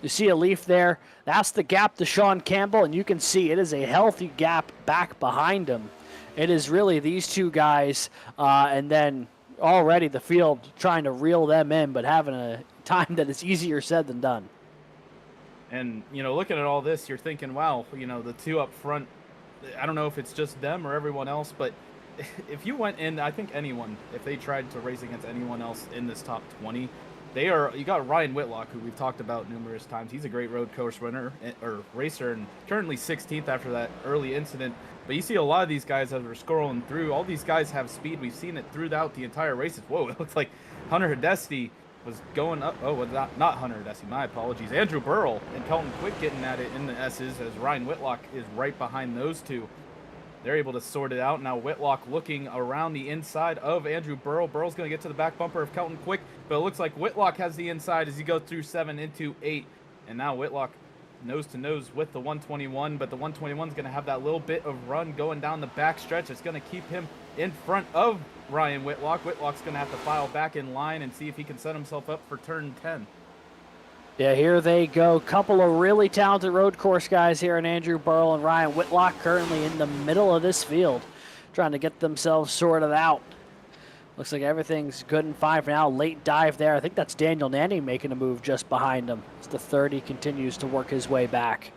You see Alif there. That's the gap to Sean Campbell, and you can see it is a healthy gap back behind him. It is really these 2 guys, and then already the field trying to reel them in, but having a time that is easier said than done. And, looking at all this, you're thinking, wow, the 2 up front, I don't know if it's just them or everyone else, but if you went in, I think anyone, if they tried to race against anyone else in this top 20, you got Ryan Whitlock, who we've talked about numerous times. He's a great road course runner or racer, and currently 16th after that early incident. But you see a lot of these guys as we're scrolling through, all these guys have speed. We've seen it throughout the entire races. Whoa, it looks like Hunter Hidesti was going up. Oh, well, not Hunter Hidesi, my apologies. Andrew Burrell and Kelton Quick getting at it in the S's as Ryan Whitlock is right behind those two. They're able to sort it out. Now Whitlock looking around the inside of Andrew Burrell. Burrell's going to get to the back bumper of Kelton Quick, but it looks like Whitlock has the inside as he goes through 7 into 8. And now Whitlock nose to nose with the 121, but the 121 is going to have that little bit of run going down the back stretch. It's going to keep him in front of Ryan Whitlock. Whitlock's going to have to file back in line and see if he can set himself up for turn 10. Yeah, here they go. Couple of really talented road course guys here in Andrew Burrell and Ryan Whitlock, currently in the middle of this field, trying to get themselves sorted out. Looks like everything's good and fine for now. Late dive there. I think that's Daniel Nanny making a move just behind him as the 30 continues to work his way back.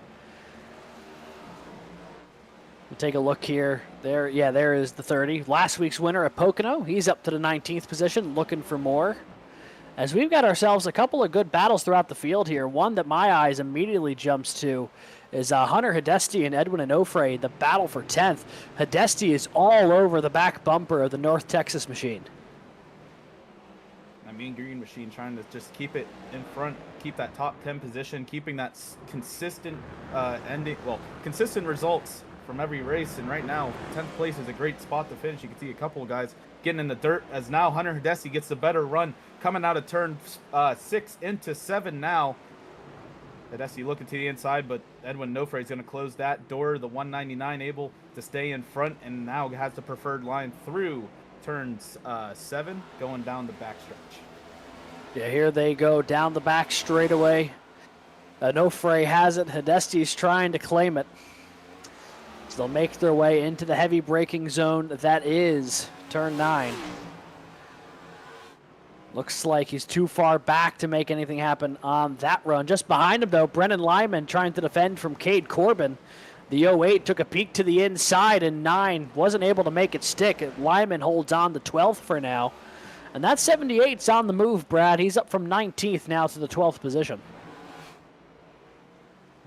We'll take a look here. There is the 30. Last week's winner at Pocono. He's up to the 19th position, looking for more. As we've got ourselves a couple of good battles throughout the field here. One that my eyes immediately jumps to is Hunter Hidesti and Edwin Onofre, the battle for 10th. Hidesti is all over the back bumper of the North Texas machine. I mean, Green Machine trying to just keep it in front, keep that top 10 position, keeping that consistent consistent results from every race. And right now, 10th place is a great spot to finish. You can see a couple of guys getting in the dirt as now Hunter Hidesti gets the better run coming out of turn 6 into 7 now. Hidesti looking to the inside, but Edwin Onofre is going to close that door. The 199 able to stay in front and now has the preferred line through turns 7 going down the backstretch. Yeah, here they go down the back straightaway. Onofre has it. Hidesti's trying to claim it. So they'll make their way into the heavy braking zone. That is turn 9. Looks like he's too far back to make anything happen on that run. Just behind him, though, Brennan Lyman trying to defend from Cade Corbin. The 08 took a peek to the inside, and 9 wasn't able to make it stick. Lyman holds on to 12th for now. And that 78's on the move, Brad. He's up from 19th now to the 12th position.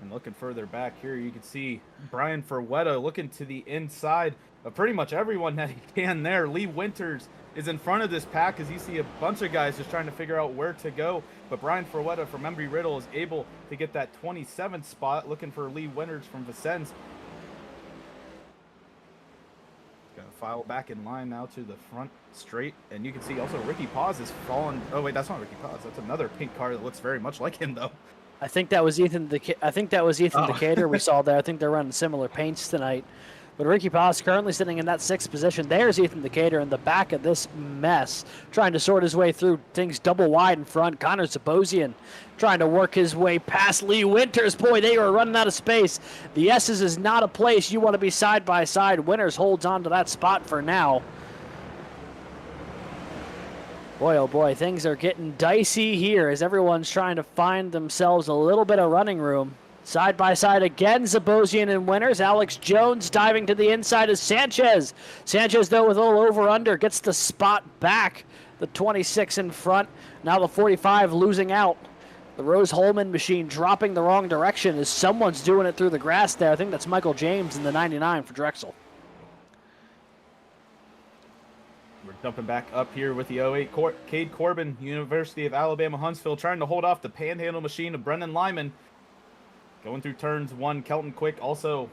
And looking further back here, you can see Brian Ferwetta looking to the inside of pretty much everyone that he can there. Lee Winters is in front of this pack as you see a bunch of guys just trying to figure out where to go. But Brian Ferwetta from Embry-Riddle is able to get that 27th spot, looking for Lee Winters from Vincennes. Gonna file back in line now to the front straight, and you can see also Ricky Paz is falling. Oh wait, that's not Ricky Paz. That's another pink car that looks very much like him though. I think that was Ethan. Decatur we saw there. I think they're running similar paints tonight. But Ricky Paz currently sitting in that 6th position. There's Ethan Decatur in the back of this mess, trying to sort his way through things double wide in front. Connor Zabosian trying to work his way past Lee Winters. Boy, they are running out of space. The S's is not a place you want to be side by side. Winters holds on to that spot for now. Boy, oh boy, things are getting dicey here as everyone's trying to find themselves a little bit of running room. Side by side again, Zabosian and Winters. Alex Jones diving to the inside is Sanchez. Sanchez, though, with a little over-under, gets the spot back. The 26 in front. Now the 45 losing out. The Rose Holman machine dropping the wrong direction as someone's doing it through the grass there. I think that's Michael James in the 99 for Drexel. We're jumping back up here with the 08. Cade Corbin, University of Alabama, Huntsville, trying to hold off the panhandle machine of Brendan Lyman. Going through turns 1, Kelton Quick also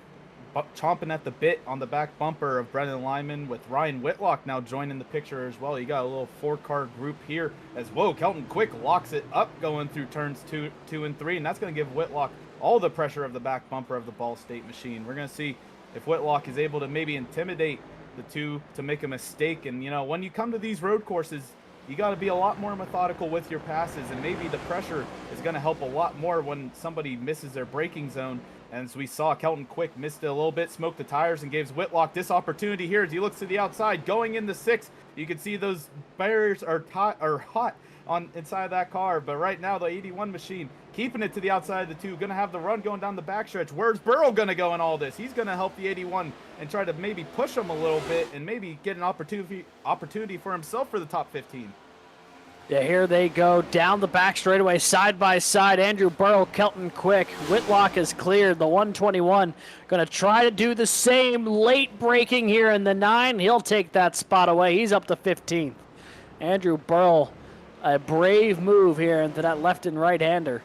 chomping at the bit on the back bumper of Brendan Lyman, with Ryan Whitlock now joining the picture as well. You got a little 4-car group here as, whoa, Kelton Quick locks it up going through turns 2 and 3, and that's going to give Whitlock all the pressure of the back bumper of the Ball State machine. We're going to see if Whitlock is able to maybe intimidate the two to make a mistake. And, you know, when you come to these road courses, you got to be a lot more methodical with your passes, and maybe the pressure is going to help a lot more when somebody misses their braking zone. And as we saw, Kelton Quick missed it a little bit, smoked the tires, and gives Whitlock this opportunity here as he looks to the outside. Going in the 6th, you can see those barriers are hot on inside of that car. But right now, the 81 machine keeping it to the outside of the 2, going to have the run going down the backstretch. Where's Burrow going to go in all this? He's going to help the 81 and try to maybe push him a little bit and maybe get an opportunity for himself for the top 15. Yeah, here they go down the back straightaway, side by side. Andrew Burrow, Kelton Quick. Whitlock is cleared. The 121 going to try to do the same. Late braking here in the 9. He'll take that spot away. He's up to 15th. Andrew Burrow a brave move here into that left and right-hander.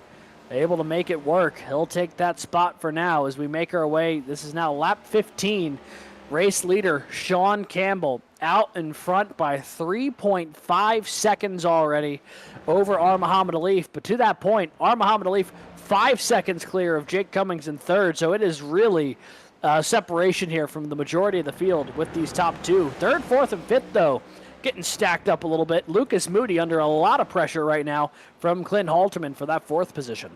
Able to make it work. He'll take that spot for now as we make our way. This is now lap 15. Race leader Sean Campbell out in front by 3.5 seconds already over Muhammad Alif. But to that point, Muhammad Alif 5 seconds clear of Jake Cummings in third. So it is really separation here from the majority of the field with these top two. Third, fourth, and fifth, though, getting stacked up a little bit. Lucas Moody under a lot of pressure right now from Clint Halterman for that fourth position.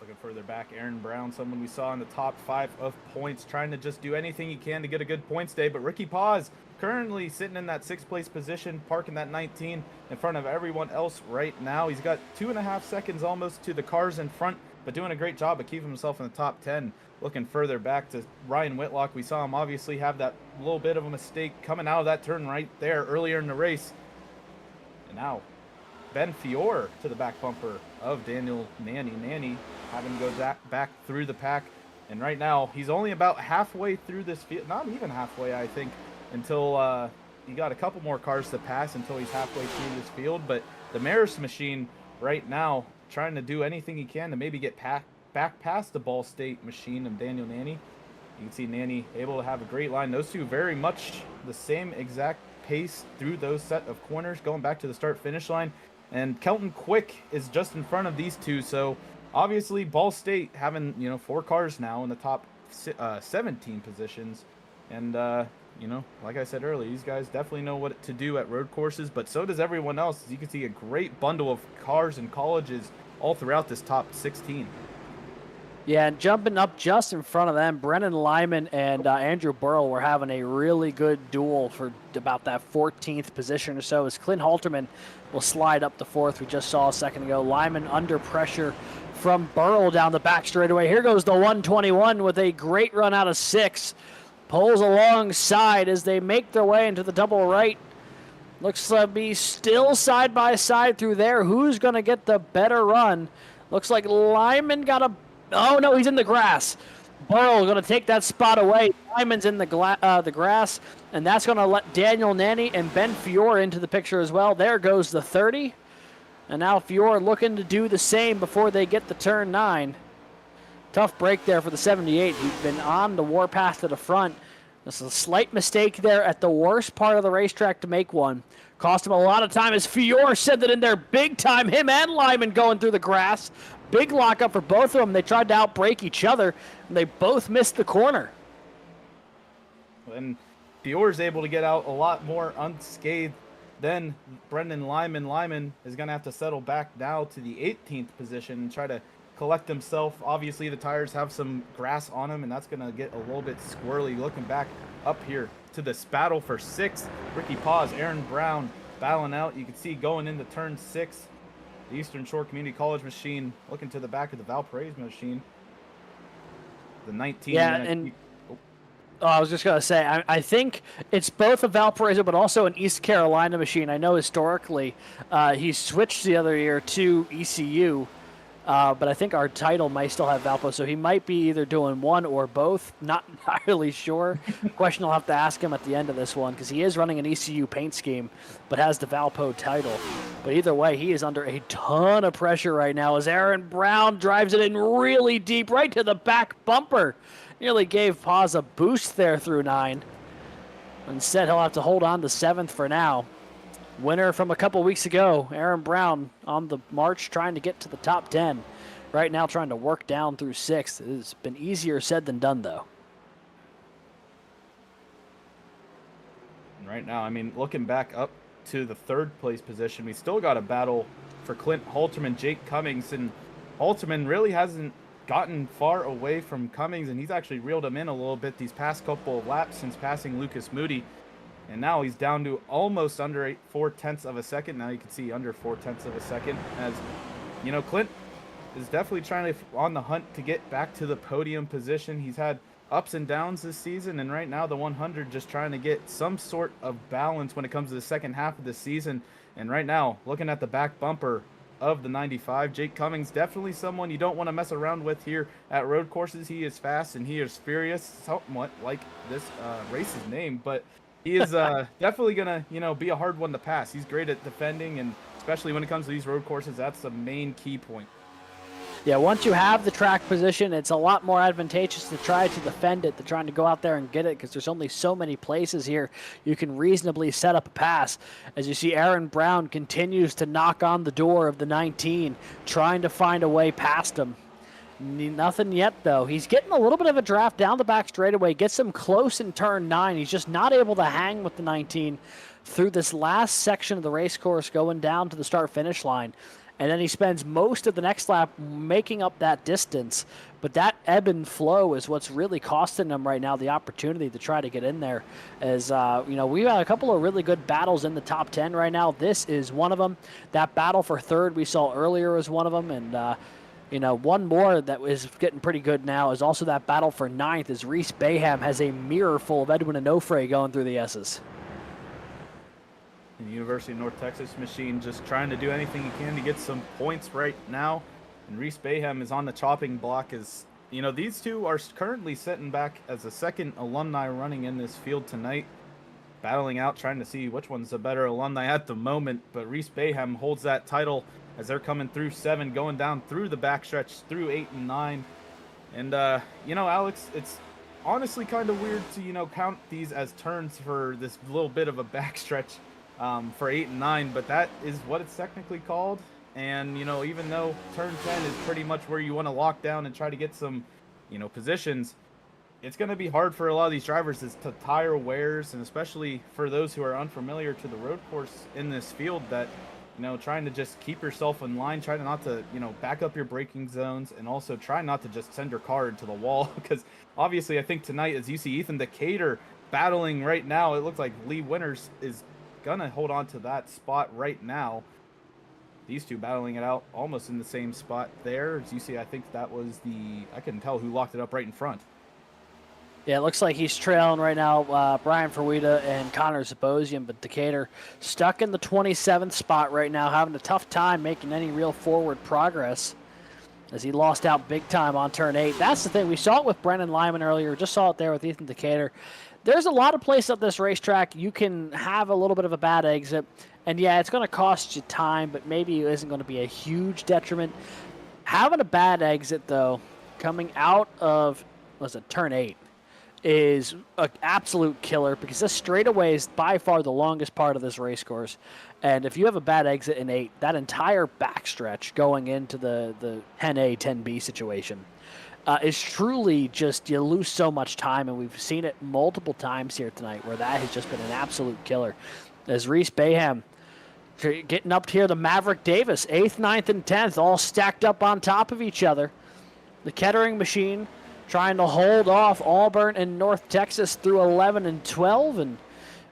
Looking further back, Aaron Brown, someone we saw in the top 5 of points, trying to just do anything he can to get a good points day. But Ricky Paz currently sitting in that 6th place position, parking that 19 in front of everyone else right now. He's got 2.5 seconds almost to the cars in front, but doing a great job of keeping himself in the top 10. Looking further back to Ryan Whitlock, we saw him obviously have that little bit of a mistake coming out of that turn right there earlier in the race. And now Ben Fiore to the back bumper of Daniel Nanny. Nanny having to go back through the pack. And right now, he's only about halfway through this field. Not even halfway, I think, until he got a couple more cars to pass until he's halfway through this field. But the Maris machine right now trying to do anything he can to maybe get back past the Ball State machine of Daniel Nanny. You can see Nanny able to have a great line. Those two very much the same exact pace through those set of corners, going back to the start-finish line. And Kelton Quick is just in front of these two. So obviously Ball State having, 4 cars now in the top 17 positions. And, like I said earlier, these guys definitely know what to do at road courses, but so does everyone else. As you can see, a great bundle of cars and colleges all throughout this top 16. Yeah, and jumping up just in front of them, Brennan Lyman and Andrew Burrell were having a really good duel for about that 14th position or so, as Clint Halterman will slide up to 4th. We just saw a second ago. Lyman under pressure from Burrell down the back straightaway. Here goes the 121 with a great run out of 6. Pulls alongside as they make their way into the double right. Looks to be still side by side through there. Who's going to get the better run? Looks like Lyman got a... Oh, no, he's in the grass. Burrow going to take that spot away. Lyman's in the grass, and that's going to let Daniel Nanny and Ben Fiore into the picture as well. There goes the 30. And now Fiore looking to do the same before they get the turn 9. Tough break there for the 78. He'd been on the warpath to the front. This is a slight mistake there at the worst part of the racetrack to make one. Cost him a lot of time as Fiore sent it in there big time. Him and Lyman going through the grass. Big lockup for both of them. They tried to outbrake each other, and they both missed the corner. And Fiore's able to get out a lot more unscathed than Brendan Lyman. Lyman is going to have to settle back now to the 18th position and try to collect himself. Obviously, the tires have some grass on them, and that's going to get a little bit squirrely. Looking back up here to this battle for 6th. Ricky Paz, Aaron Brown battling out. You can see going into turn 6. The Eastern Shore Community College machine looking to the back of the Valparaiso machine. The 19. Yeah, and I was just going to say, I think it's both a Valparaiso but also an East Carolina machine. I know historically he switched the other year to ECU, but I think our title might still have Valpo, so he might be either doing one or both. Not entirely sure. Question I'll have to ask him at the end of this one, because he is running an ECU paint scheme, but has the Valpo title. But either way, he is under a ton of pressure right now as Aaron Brown drives it in really deep, right to the back bumper. Nearly gave Paz a boost there through 9. Instead, he'll have to hold on to 7th for now. Winner from a couple weeks ago, Aaron Brown on the march trying to get to the top 10. Right now trying to work down through 6th. It's been easier said than done, though. Right now, looking back up to the 3rd place position, we still got a battle for Clint Halterman, Jake Cummings, and Halterman really hasn't gotten far away from Cummings, and he's actually reeled him in a little bit these past couple of laps since passing Lucas Moody. And now he's down to almost under 4/10 of a second. Now you can see under 4/10 of a second. As Clint is definitely trying to on the hunt to get back to the podium position. He's had ups and downs this season, and right now the 100 just trying to get some sort of balance when it comes to the second half of the season. And right now, looking at the back bumper of the 95, Jake Cummings, definitely someone you don't want to mess around with here at road courses. He is fast and he is furious, somewhat like this race's name, but he is definitely gonna, be a hard one to pass. He's great at defending, and especially when it comes to these road courses, that's the main key point. Yeah, once you have the track position, it's a lot more advantageous to try to defend it than trying to go out there and get it, because there's only so many places here you can reasonably set up a pass. As you see, Aaron Brown continues to knock on the door of the 19, trying to find a way past him. Nothing yet, though. He's getting a little bit of a draft down the back straightaway, gets him close in turn 9. He's just not able to hang with the 19 through this last section of the race course going down to the start-finish line. And then he spends most of the next lap making up that distance. But that ebb and flow is what's really costing him right now the opportunity to try to get in there. As, we've got a couple of really good battles in the top 10 right now. This is one of them. That battle for third we saw earlier is one of them. And, one more that is getting pretty good now is also that battle for ninth, as Reese Bayham has a mirror full of Edwin Onofre going through the S's. And the University of North Texas machine just trying to do anything he can to get some points right now. And Reese Bayham is on the chopping block as, these two are currently sitting back as a second alumni running in this field tonight. Battling out, trying to see which one's the better alumni at the moment. But Reese Bayham holds that title as they're coming through 7, going down through the backstretch through 8 and 9. And, Alex, it's honestly kind of weird to, count these as turns for this little bit of a backstretch. For 8 and 9, but that is what it's technically called. And, even though turn 10 is pretty much where you want to lock down and try to get some, positions, it's going to be hard for a lot of these drivers as to tire wears, and especially for those who are unfamiliar to the road course in this field that, trying to just keep yourself in line, try not to, back up your braking zones, and also try not to just send your car into the wall. Because obviously I think tonight, as you see Ethan Decatur battling right now, it looks like Lee Winters is gonna hold on to that spot right now. These two battling it out almost in the same spot there. As you see, I think that was I couldn't tell who locked it up right in front. Yeah, it looks like he's trailing right now, Brian Ferwita and Connor Zabosian, but Decatur stuck in the 27th spot right now, having a tough time making any real forward progress as he lost out big time on turn 8. That's the thing. We saw it with Brennan Lyman earlier. Just saw it there with Ethan Decatur. There's a lot of places up this racetrack you can have a little bit of a bad exit. And, yeah, it's going to cost you time, but maybe it isn't going to be a huge detriment. Having a bad exit, though, coming out of, turn 8, is an absolute killer, because this straightaway is by far the longest part of this race course. And if you have a bad exit in 8, that entire backstretch going into the 10A, 10B situation is truly just, you lose so much time, and we've seen it multiple times here tonight where that has just been an absolute killer. As Reese Bayham getting up here, the Maverick Davis, 8th, 9th, and 10th, all stacked up on top of each other. The Kettering machine trying to hold off Auburn and North Texas through 11 and 12, and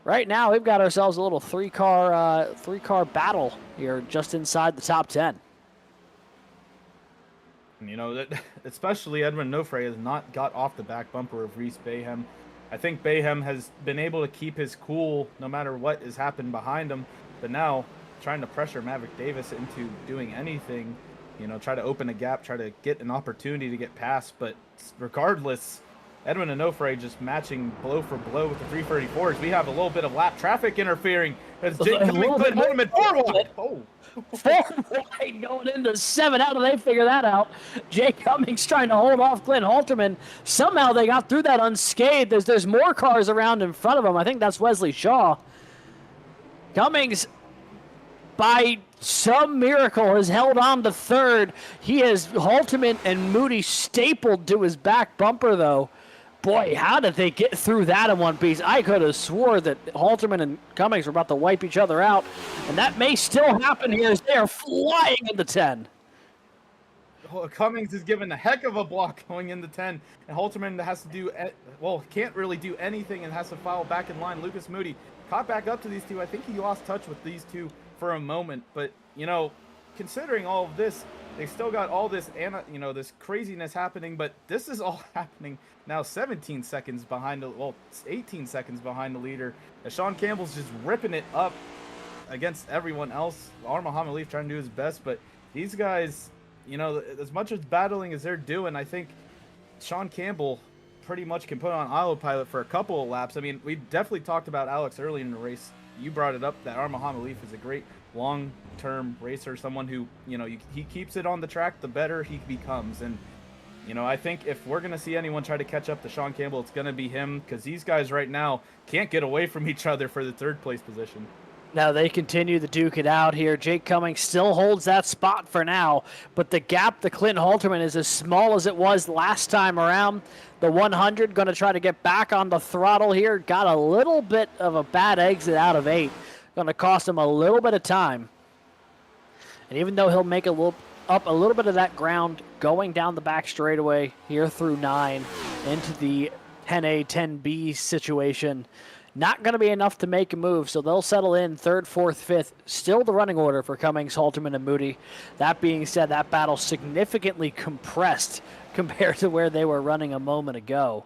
right now we've got ourselves a little three-car battle here just inside the top 10. That especially Edwin Onofre has not got off the back bumper of Reese Bayham. I think Bayham has been able to keep his cool no matter what has happened behind him, but now trying to pressure Maverick Davis into doing anything, try to open a gap, try to get an opportunity to get past. But regardless, Edwin Onofre just matching blow for blow with the 334s. We have a little bit of lap traffic interfering as Jake Cummings put him at 4 wide. Oh. 4 wide going into 7. How do they figure that out? Jake Cummings trying to hold off Glenn Halterman. Somehow they got through that unscathed. There's more cars around in front of him. I think that's Wesley Shaw. Cummings, by some miracle, has held on to 3rd. He has Halterman and Moody stapled to his back bumper, though. Boy, how did they get through that in one piece? I could have swore that Halterman and Cummings were about to wipe each other out, and that may still happen here as they are flying into 10. Well, Cummings is given a heck of a block going into 10, and Halterman has to do, can't really do anything and has to follow back in line. Lucas Moody caught back up to these two. I think he lost touch with these two for a moment, but, considering all of this, they still got all this, this craziness happening, but this is all happening now 17 seconds behind, 18 seconds behind the leader. As Sean Campbell's just ripping it up against everyone else. Muhammad Leaf trying to do his best, but these guys, as much as battling as they're doing, I think Sean Campbell pretty much can put on autopilot for a couple of laps. I mean, we definitely talked about Alex early in the race. You brought it up that Armahama Leaf is a great long-term racer, someone who, he keeps it on the track, the better he becomes. And, I think if we're going to see anyone try to catch up to Sean Campbell, it's going to be him, because these guys right now can't get away from each other for the third place position. Now they continue to duke it out here. Jake Cummings still holds that spot for now, but the gap to Clinton Halterman is as small as it was last time around. The 100 going to try to get back on the throttle here. Got a little bit of a bad exit out of 8. Going to cost him a little bit of time. And even though he'll make up a little bit of that ground going down the back straightaway here through 9 into the 10A, 10B situation, not going to be enough to make a move, so they'll settle in 3rd, 4th, 5th. Still the running order for Cummings, Halterman, and Moody. That being said, that battle significantly compressed compared to where they were running a moment ago.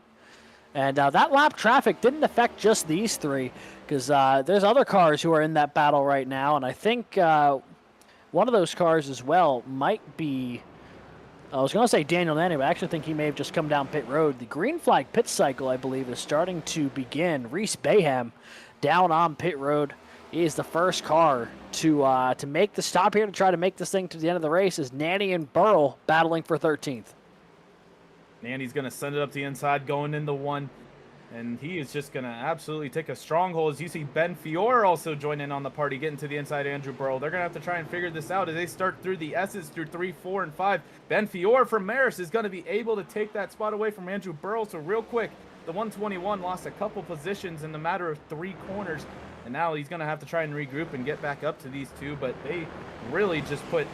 And that lap traffic didn't affect just these 3, because there's other cars who are in that battle right now, and I think one of those cars as well might be, I was going to say Daniel Nanny, but I actually think he may have just come down pit road. The green flag pit cycle, I believe, is starting to begin. Reese Bayham down on pit road. He is the first car to make the stop here to try to make this thing to the end of the race, as Nanny and Burl battling for 13th. Nanny's going to send it up the inside, going into 1. And he is just going to absolutely take a stronghold. As you see Ben Fiore also join in on the party, getting to the inside Andrew Burl. They're going to have to try and figure this out as they start through the S's through 3, 4, and 5. Ben Fiore from Maris is going to be able to take that spot away from Andrew Burl. So real quick, the 121 lost a couple positions in the matter of 3 corners. And now he's going to have to try and regroup and get back up to these 2. But they really just put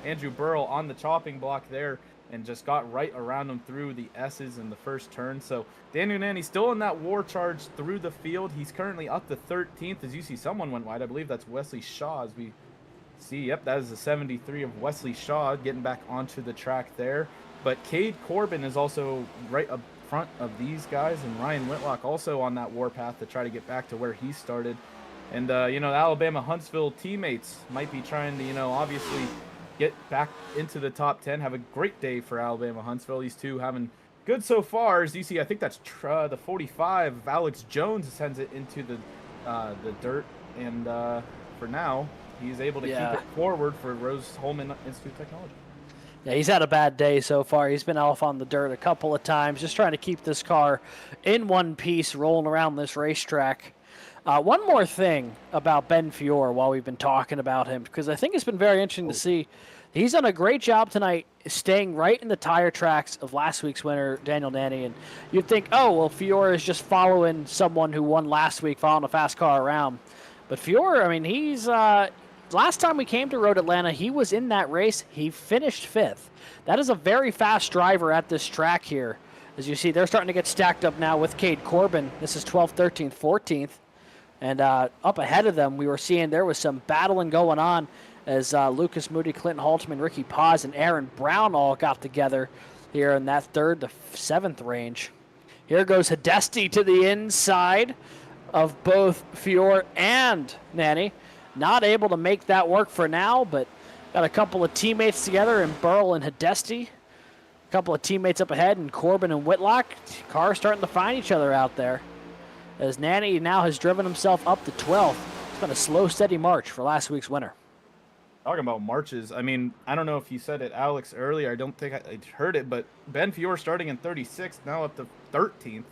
Andrew Burl on the chopping block there, and just got right around him through the S's in the first turn. So Daniel Nanny still in that war charge through the field. He's currently up to 13th. As you see, someone went wide. I believe that's Wesley Shaw, as we see. Yep, that is the 73 of Wesley Shaw getting back onto the track there. But Cade Corbin is also right up front of these guys, and Ryan Whitlock also on that war path to try to get back to where he started. And, the Alabama Huntsville teammates might be trying to, obviously get back into the top 10. Have a great day for Alabama Huntsville. These 2 having good so far. As you see, I think that's the 45. Alex Jones sends it into the dirt. And for now, he's able to keep it forward for Rose-Hulman Institute of Technology. Yeah, he's had a bad day so far. He's been off on the dirt a couple of times, just trying to keep this car in one piece, rolling around this racetrack. One more thing about Ben Fiore while we've been talking about him, because I think it's been very interesting to see. He's done a great job tonight staying right in the tire tracks of last week's winner, Daniel Nanny. And you'd think, oh, well, Fiore is just following someone who won last week, following a fast car around. But Fiore, I mean, he's last time we came to Road Atlanta, he was in that race. He finished 5th. That is a very fast driver at this track here. As you see, they're starting to get stacked up now with Cade Corbin. This is 12th, 13th, 14th. And up ahead of them, we were seeing there was some battling going on as Lucas Moody, Clinton Halterman, Ricky Paz, and Aaron Brown all got together here in that 3rd to 7th range. Here goes Hidesti to the inside of both Fiore and Nanny. Not able to make that work for now, but got a couple of teammates together in Burl and Hidesti. A couple of teammates up ahead in Corbin and Whitlock. Cars starting to find each other out there, as Nanny now has driven himself up to 12th. It's been a slow, steady march for last week's winner. Talking about marches, I mean, I don't know if you said it, Alex, earlier. I don't think I heard it, but Ben Fiore starting in 36th, now up to 13th.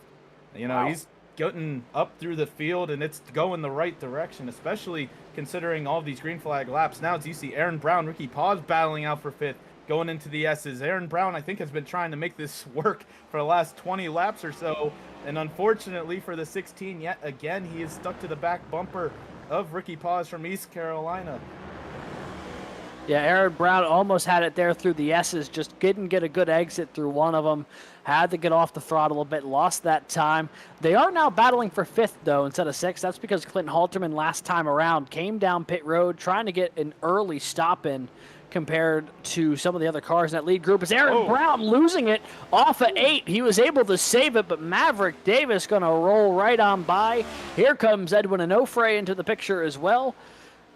Wow. He's getting up through the field, and it's going the right direction, especially considering all these green flag laps. Now, as you see, Aaron Brown, Ricky Paz battling out for 5th, going into the S's. Aaron Brown, I think, has been trying to make this work for the last 20 laps or so. And unfortunately for the 16, yet again, he is stuck to the back bumper of Ricky Paz from East Carolina. Yeah, Aaron Brown almost had it there through the S's, just didn't get a good exit through one of them. Had to get off the throttle a bit, lost that time. They are now battling for 5th, though, instead of 6th. That's because Clinton Halterman last time around came down pit road trying to get an early stop in compared to some of the other cars in that lead group. Is Aaron Brown losing it off of 8. He was able to save it, but Maverick Davis going to roll right on by. Here comes Edwin Onofre into the picture as well.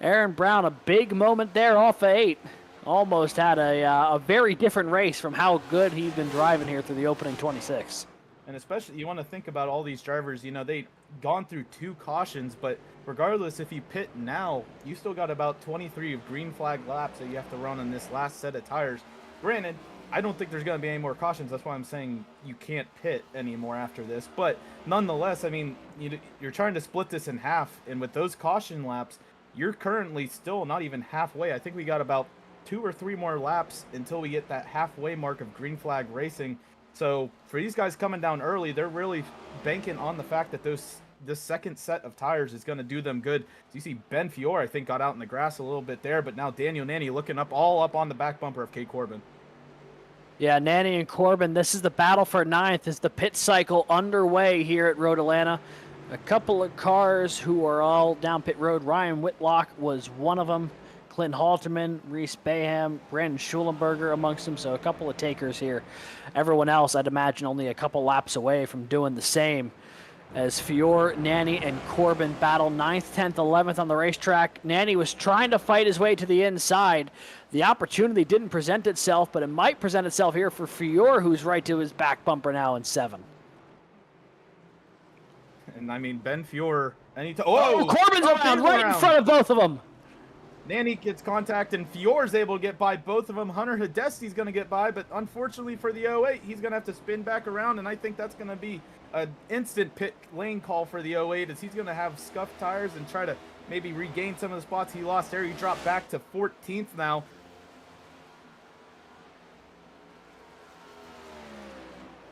Aaron Brown, a big moment there off of 8. Almost had a very different race from how good he'd been driving here through the opening 26. And especially, you want to think about all these drivers, they've gone through 2 cautions, but regardless, if you pit now, you still got about 23 of green flag laps that you have to run on this last set of tires. Granted, I don't think there's going to be any more cautions. That's why I'm saying you can't pit anymore after this. But nonetheless, I mean, you're trying to split this in half. And with those caution laps, you're currently still not even halfway. I think we got about 2 or 3 more laps until we get that halfway mark of green flag racing. So for these guys coming down early, they're really banking on the fact that this second set of tires is going to do them good. So you see Ben Fiore, I think, got out in the grass a little bit there, but now Daniel Nanny looking all up on the back bumper of Kate Corbin. Yeah, Nanny and Corbin, this is the battle for 9th. Is the pit cycle underway here at Road Atlanta? A couple of cars who are all down pit road. Ryan Whitlock was one of them. Clint Halterman, Reese Bayham, Brandon Schulenberger amongst them, so a couple of takers here. Everyone else, I'd imagine, only a couple laps away from doing the same. As Fiore, Nanny, and Corbin battle 9th, 10th, 11th on the racetrack. Nanny was trying to fight his way to the inside. The opportunity didn't present itself, but it might present itself here for Fiore, who's right to his back bumper now in 7. And I mean, Ben Fiore, Corbin's around, right in front of both of them. Nanny gets contact, and Fiore's able to get by both of them. Hunter Hidesti's going to get by, but unfortunately for the 08, he's going to have to spin back around, and I think that's going to be an instant pit lane call for the 08, as he's going to have scuffed tires and try to maybe regain some of the spots he lost there. He dropped back to 14th now.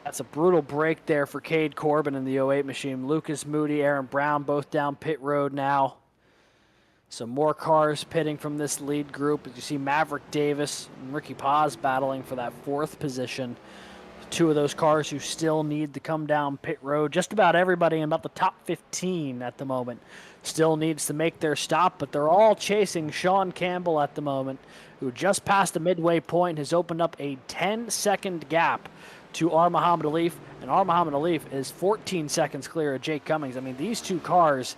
That's a brutal break there for Cade Corbin in the 08 machine. Lucas Moody, Aaron Brown, both down pit road now. Some more cars pitting from this lead group. As you see Maverick Davis and Ricky Paz battling for that 4th position. 2 of those cars who still need to come down pit road. Just about everybody in about the top 15 at the moment still needs to make their stop, but they're all chasing Sean Campbell at the moment, who just passed the midway point, has opened up a 10-second gap to R. Muhammad Alif, and R. Muhammad Alif is 14 seconds clear of Jake Cummings. I mean, these 2 cars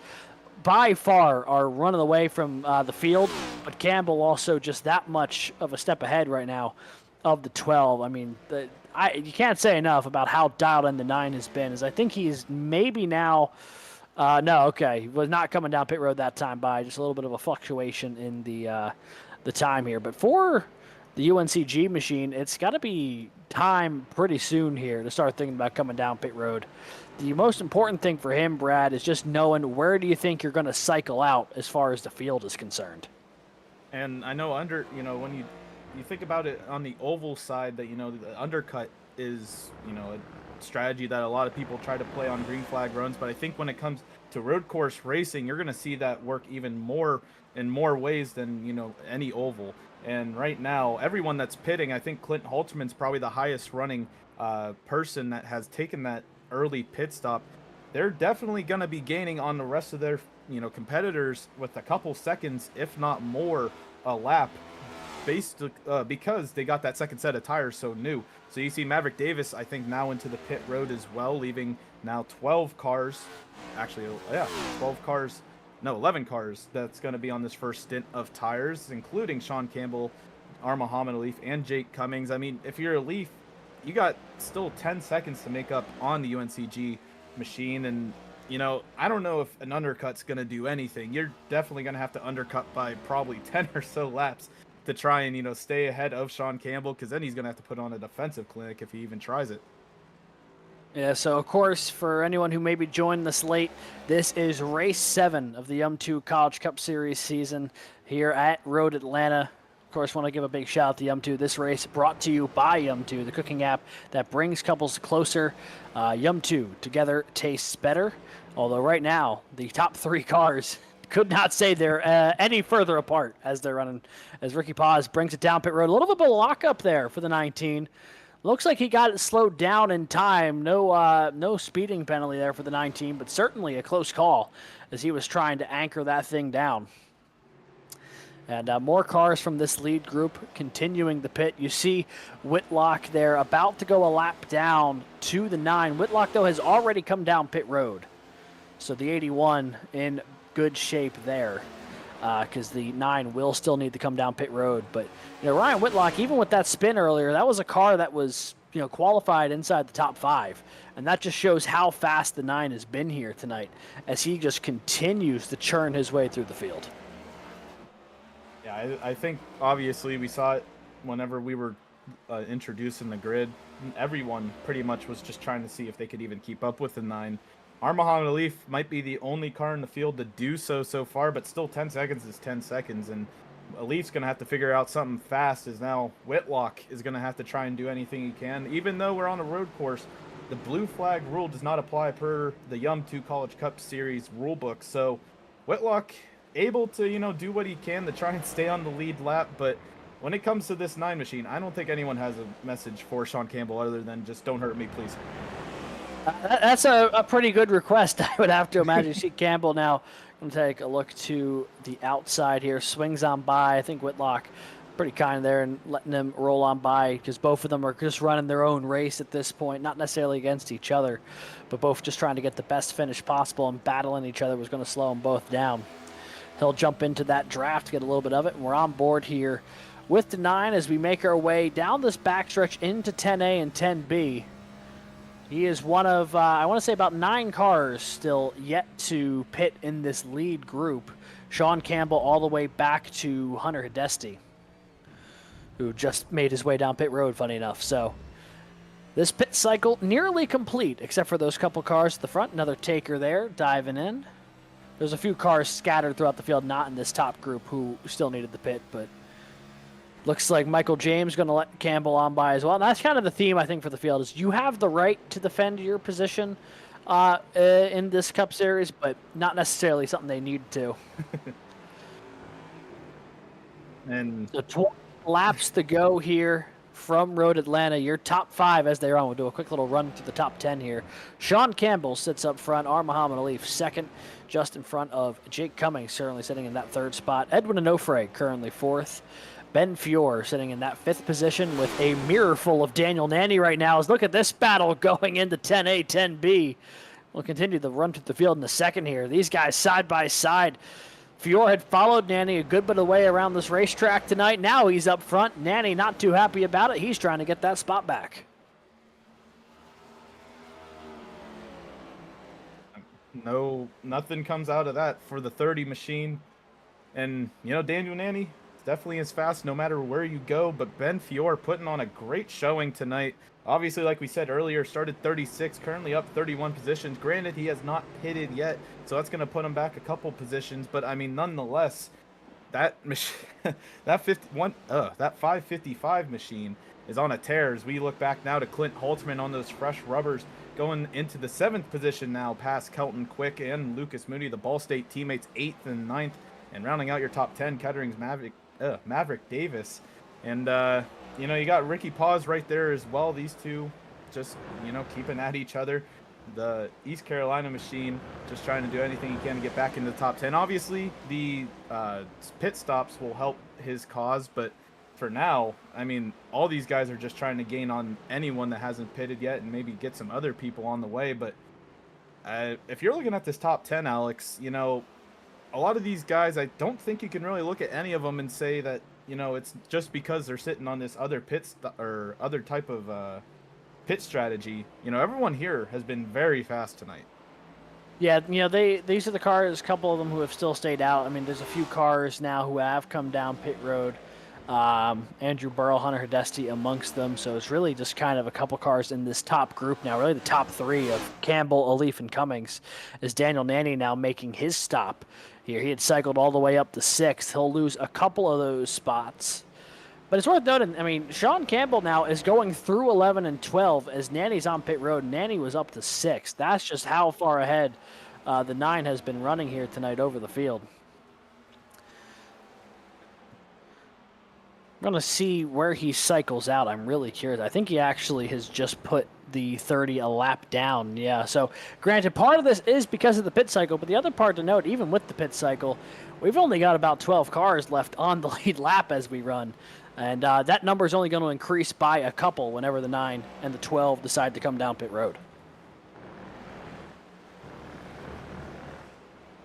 by far are running away from the field, but Campbell also just that much of a step ahead right now of the 12. I mean, you can't say enough about how dialed in the 9 has been. As I think he's maybe now, he was not coming down pit road that time by, just a little bit of a fluctuation in the time here. But for the UNCG machine, it's got to be time pretty soon here to start thinking about coming down pit road. The most important thing for him, Brad, is just knowing where do you think you're going to cycle out as far as the field is concerned. And I know when you think about it on the oval side, that the undercut is a strategy that a lot of people try to play on green flag runs, but I think when it comes to road course racing, you're going to see that work even more in more ways than any oval. And right now, everyone that's pitting, I think Clint Halterman's probably the highest running person that has taken that early pit stop. They're definitely going to be gaining on the rest of their competitors with a couple seconds, if not more, a lap, because they got that second set of tires so new. So you see Maverick Davis, I think, now into the pit road as well, leaving now 12 cars. Actually, 11 cars that's going to be on this first stint of tires, including Sean Campbell, R. Muhammad Alif, and Jake Cummings. I mean, if you're Alif, you got still 10 seconds to make up on the UNCG machine, and I don't know if an undercut's going to do anything. You're definitely going to have to undercut by probably 10 or so laps to try and stay ahead of Sean Campbell, because then he's going to have to put on a defensive clinic if he even tries it. Yeah, so of course, for anyone who maybe joined this late, this is race 7 of the YumTwo College Cup Series season here at Road Atlanta. Of course, want to give a big shout out to YumTwo. This race brought to you by YumTwo, the cooking app that brings couples closer. YumTwo, together tastes better. Although right now, the top 3 cars could not say they're any further apart as they're running. As Ricky Paz brings it down pit road. A little bit of a lockup there for the 19. Looks like he got it slowed down in time. No speeding penalty there for the 19, but certainly a close call as he was trying to anchor that thing down. And more cars from this lead group continuing the pit. You see Whitlock there about to go a lap down to the 9. Whitlock, though, has already come down pit road. So the 81 in good shape there, because the 9 will still need to come down pit road. But Ryan Whitlock, even with that spin earlier, that was a car that was qualified inside the top 5, and that just shows how fast the 9 has been here tonight as he just continues to churn his way through the field. Yeah, I think obviously we saw it whenever we were introducing the grid. Everyone pretty much was just trying to see if they could even keep up with the 9. Our Muhammad Alif might be the only car in the field to do so far, but still 10 seconds is 10 seconds, and Alif's going to have to figure out something fast, as now Whitlock is going to have to try and do anything he can. Even though we're on a road course, the blue flag rule does not apply per the YumTwo College Cup Series rulebook, so Whitlock able to, do what he can to try and stay on the lead lap, but when it comes to this 9 machine, I don't think anyone has a message for Sean Campbell other than just don't hurt me, please. That's a pretty good request, I would have to imagine. See Campbell now going to take a look to the outside here. Swings on by. I think Whitlock pretty kind there and letting him roll on by because both of them are just running their own race at this point, not necessarily against each other, but both just trying to get the best finish possible, and battling each other was going to slow them both down. He'll jump into that draft, get a little bit of it, and we're on board here with the 9 as we make our way down this backstretch into 10A and 10B. He is one of, I want to say, about 9 cars still yet to pit in this lead group. Sean Campbell all the way back to Hunter Hidesti, who just made his way down pit road, funny enough. So this pit cycle nearly complete, except for those couple cars at the front. Another taker there, diving in. There's a few cars scattered throughout the field, not in this top group, who still needed the pit, but looks like Michael James going to let Campbell on by as well. And that's kind of the theme, I think, for the field, is you have the right to defend your position in this Cup Series, but not necessarily something they need to. And the 12 laps to go here from Road Atlanta. Your top 5 as they're on. We'll do a quick little run through the top 10 here. Sean Campbell sits up front. R. Muhammad Alif second, just in front of Jake Cummings, currently sitting in that 3rd spot. Edwin Onofre currently 4th. Ben Fior sitting in that 5th position with a mirror full of Daniel Nanny right now. Look at this battle going into 10A, 10B. We'll continue the run through the field in a second here. These guys side by side. Fior had followed Nanny a good bit of the way around this racetrack tonight. Now he's up front. Nanny not too happy about it. He's trying to get that spot back. No, nothing comes out of that for the 30 machine. And, Daniel Nanny definitely is fast no matter where you go, but Ben Fior putting on a great showing tonight. Obviously, like we said earlier, started 36, currently up 31 positions. Granted, he has not pitted yet, so that's going to put him back a couple positions, but I mean, nonetheless, that that 555 machine is on a tear as we look back now to Clint Holtzman on those fresh rubbers, going into the 7th position now past Kelton Quick and Lucas Moody, the Ball State teammates, 8th and 9th, and rounding out your top 10, Kettering's Maverick Davis. And, you got Ricky Paws right there as well. These two just, keeping at each other. The East Carolina machine just trying to do anything he can to get back into the top 10. Obviously, the pit stops will help his cause, but for now, I mean, all these guys are just trying to gain on anyone that hasn't pitted yet and maybe get some other people on the way. But if you're looking at this top 10, Alex, a lot of these guys, I don't think you can really look at any of them and say that, it's just because they're sitting on this other or other type of pit strategy. Everyone here has been very fast tonight. Yeah, these are the cars, a couple of them who have still stayed out. I mean, there's a few cars now who have come down pit road. Andrew Burrell, Hunter Hidesti amongst them. So it's really just kind of a couple cars in this top group now. Really the top 3 of Campbell, Alif, and Cummings is Daniel Nanny now making his stop here. He had cycled all the way up to 6th. He'll lose a couple of those spots. But it's worth noting, I mean, Sean Campbell now is going through 11 and 12 as Nanny's on pit road. Nanny was up to 6th. That's just how far ahead the 9 has been running here tonight over the field. I'm going to see where he cycles out. I'm really curious. I think he actually has just put the 30 a lap down. Yeah, so granted, part of this is because of the pit cycle, but the other part to note, even with the pit cycle, we've only got about 12 cars left on the lead lap as we run. And that number is only going to increase by a couple whenever the 9 and the 12 decide to come down pit road.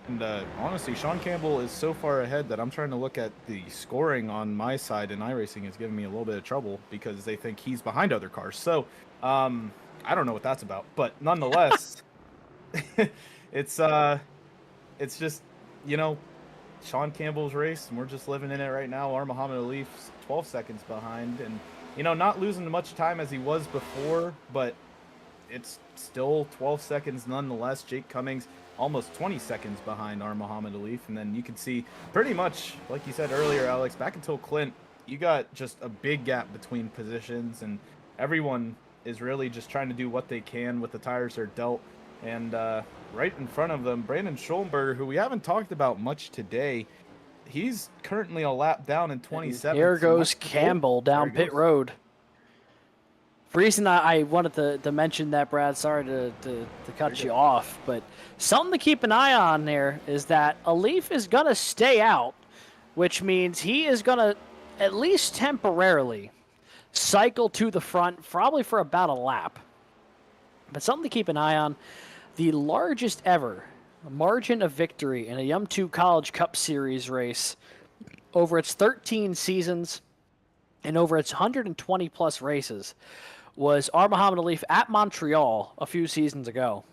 And honestly, Sean Campbell is so far ahead that I'm trying to look at the scoring on my side, and iRacing is giving me a little bit of trouble because they think he's behind other cars. So I don't know what that's about, but nonetheless, it's just, you know, Sean Campbell's race, and we're just living in it right now. Muhammad Alif's 12 seconds behind, and you know, not losing much time as he was before, but it's still 12 seconds nonetheless. Jake Cummings almost 20 seconds behind Muhammad Alif, and then you can see pretty much, like you said earlier, Alex, back until Clint, you got just a big gap between positions, and everyone is really just trying to do what they can with the tires they're dealt. And right in front of them, Brandon Schoenberger, who we haven't talked about much today, he's currently a lap down in 27. Here goes Campbell down pit road. The reason I wanted to mention that, Brad, sorry to cut you off, but something to keep an eye on there is that Alif is going to stay out, which means he is going to, at least temporarily, cycle to the front, probably for about a lap. But something to keep an eye on, the largest ever margin of victory in a YumTwo College Cup Series race over its 13 seasons and over its 120-plus races was Muhammad Alif at Montreal a few seasons ago.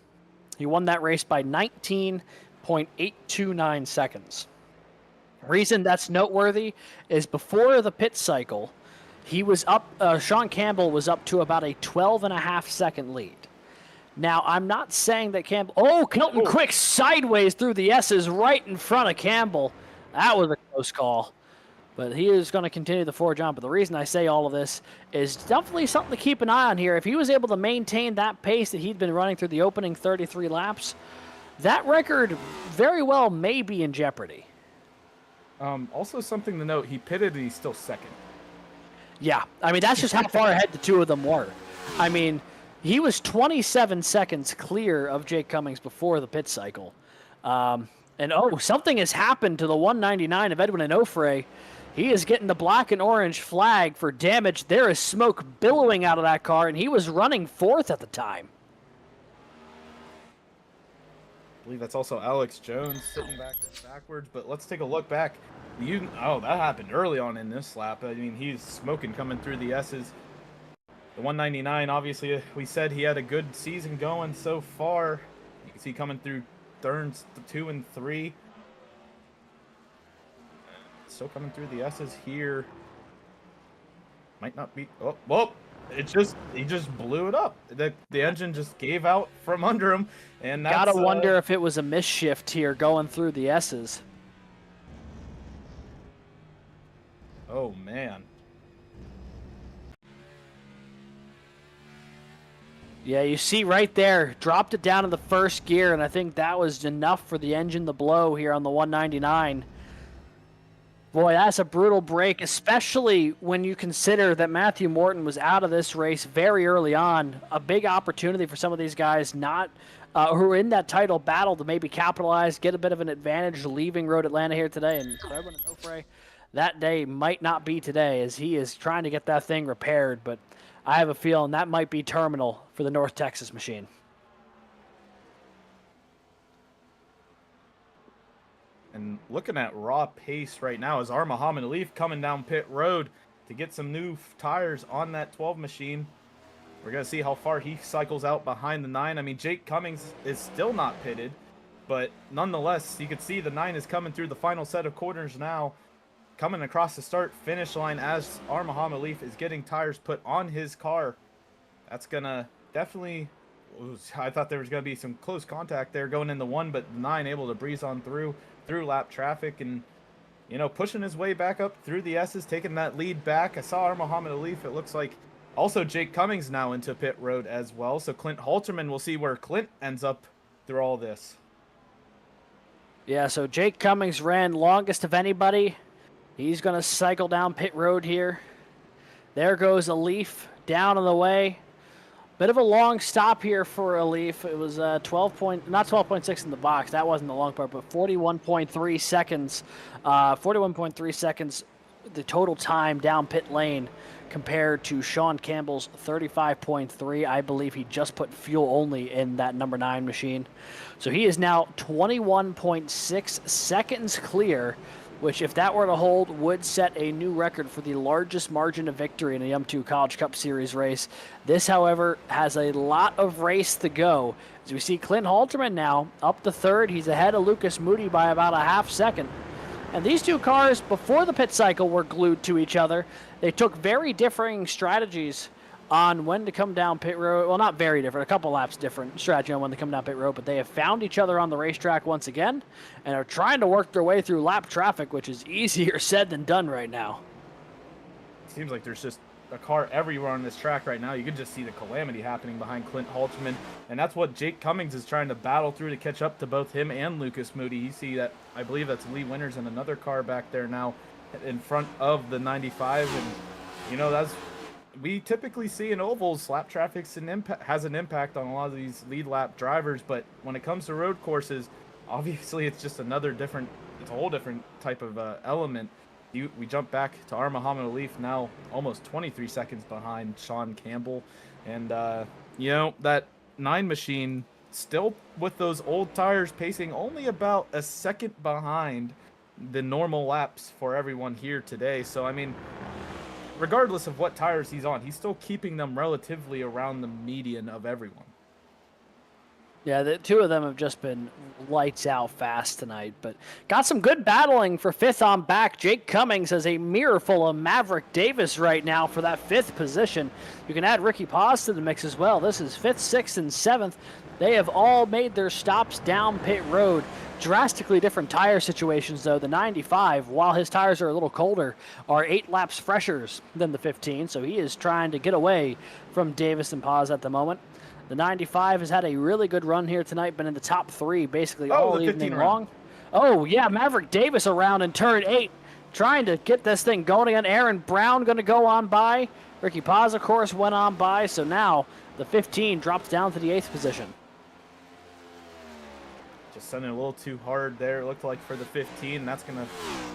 He won that race by 19.829 seconds. Reason that's noteworthy is before the pit cycle, he was up. Sean Campbell was up to about a 12.5-second lead. Now, I'm not saying that Campbell... Oh, Kelton Quick sideways through the S's right in front of Campbell. That was a close call. But he is going to continue the forge on. But the reason I say all of this is definitely something to keep an eye on here. If he was able to maintain that pace that he'd been running through the opening 33 laps, that record very well may be in jeopardy. Also something to note, he pitted and he's still second. Yeah, I mean, that's just how far ahead the two of them were. I mean, he was 27 seconds clear of Jake Cummings before the pit cycle. Something has happened to the 199 of Edwin Onofre. He is getting the black and orange flag for damage. There is smoke billowing out of that car, and he was running fourth at the time. I believe that's also Alex Jones sitting backwards, but let's take a look back. That happened early on in this lap. I mean, he's smoking coming through the S's. The 199, obviously, we said he had a good season going so far. You can see coming through turns 2 and 3. Still coming through the S's here. Might not be. He just blew it up. The engine just gave out from under him, and that's, gotta wonder if it was a misshift here going through the S's. Oh man. Yeah, you see right there, dropped it down in the first gear, and I think that was enough for the engine to blow here on the 199. Boy, that's a brutal break, especially when you consider that Matthew Morton was out of this race very early on. A big opportunity for some of these guys who are in that title battle to maybe capitalize, get a bit of an advantage leaving Road Atlanta here today. And for Edwin Onofre, that day might not be today as he is trying to get that thing repaired, but I have a feeling that might be terminal for the North Texas machine. And looking at raw pace right now is Muhammad Alif coming down pit road to get some new tires on that 12 machine. We're going to see how far he cycles out behind the 9. I mean, Jake Cummings is still not pitted, but nonetheless, you can see the 9 is coming through the final set of corners now, coming across the start-finish line as Muhammad Alif is getting tires put on his car. That's going to definitely... I thought there was going to be some close contact there going into 1, but the 9 able to breeze on through lap traffic and, you know, pushing his way back up through the S's, taking that lead back. I saw Muhammad Alif, it looks like also Jake Cummings now into pit road as well. So Clint Halterman, we'll see where Clint ends up through all this. Yeah, so Jake Cummings ran longest of anybody. He's going to cycle down pit road here. There goes Alif down on the way. Bit of a long stop here for Alif. It was not 12.6 in the box. That wasn't the long part, but 41.3 seconds. 41.3 seconds the total time down pit lane compared to Sean Campbell's 35.3. I believe he just put fuel only in that number 9 machine. So he is now 21.6 seconds clear, which if that were to hold would set a new record for the largest margin of victory in a YumTwo College Cup Series race. This, however, has a lot of race to go. As we see Clint Halterman now up to third. He's ahead of Lucas Moody by about a half second. And these two cars, before the pit cycle, were glued to each other. They took very differing strategies on when to come down pit road. Well, not very different, a couple laps different strategy on when to come down pit road, but they have found each other on the racetrack once again and are trying to work their way through lap traffic, which is easier said than done right now. Seems like there's just a car everywhere on this track right now. You can just see the calamity happening behind Clint Halterman, and that's what Jake Cummings is trying to battle through to catch up to both him and Lucas Moody. You see that, I believe that's Lee Winters and another car back there now in front of the 95, and you know, that's we typically see in ovals, lap traffic has an impact on a lot of these lead lap drivers, but when it comes to road courses, obviously it's just it's a whole different type of element. We jump back to our Muhammad Alif, now almost 23 seconds behind Sean Campbell, and you know, that 9 machine still with those old tires pacing only about a second behind the normal laps for everyone here today. So I mean, regardless of what tires he's on, he's still keeping them relatively around the median of everyone. Yeah, the two of them have just been lights out fast tonight, but got some good battling for 5th on back. Jake Cummings has a mirror full of Maverick Davis right now for that 5th position. You can add Ricky Paz to the mix as well. This is 5th, 6th, and 7th. They have all made their stops down pit road. Drastically different tire situations, though. The 95, while his tires are a little colder, are 8 laps fresher than the 15, so he is trying to get away from Davis and Paz at the moment. The 95 has had a really good run here tonight, been in the top 3 basically all evening long. Oh, yeah, Maverick Davis around in turn 8, trying to get this thing going again. Aaron Brown going to go on by. Ricky Paz, of course, went on by, so now the 15 drops down to the 8th position. Just sending a little too hard there, it looked like, for the 15. That's going to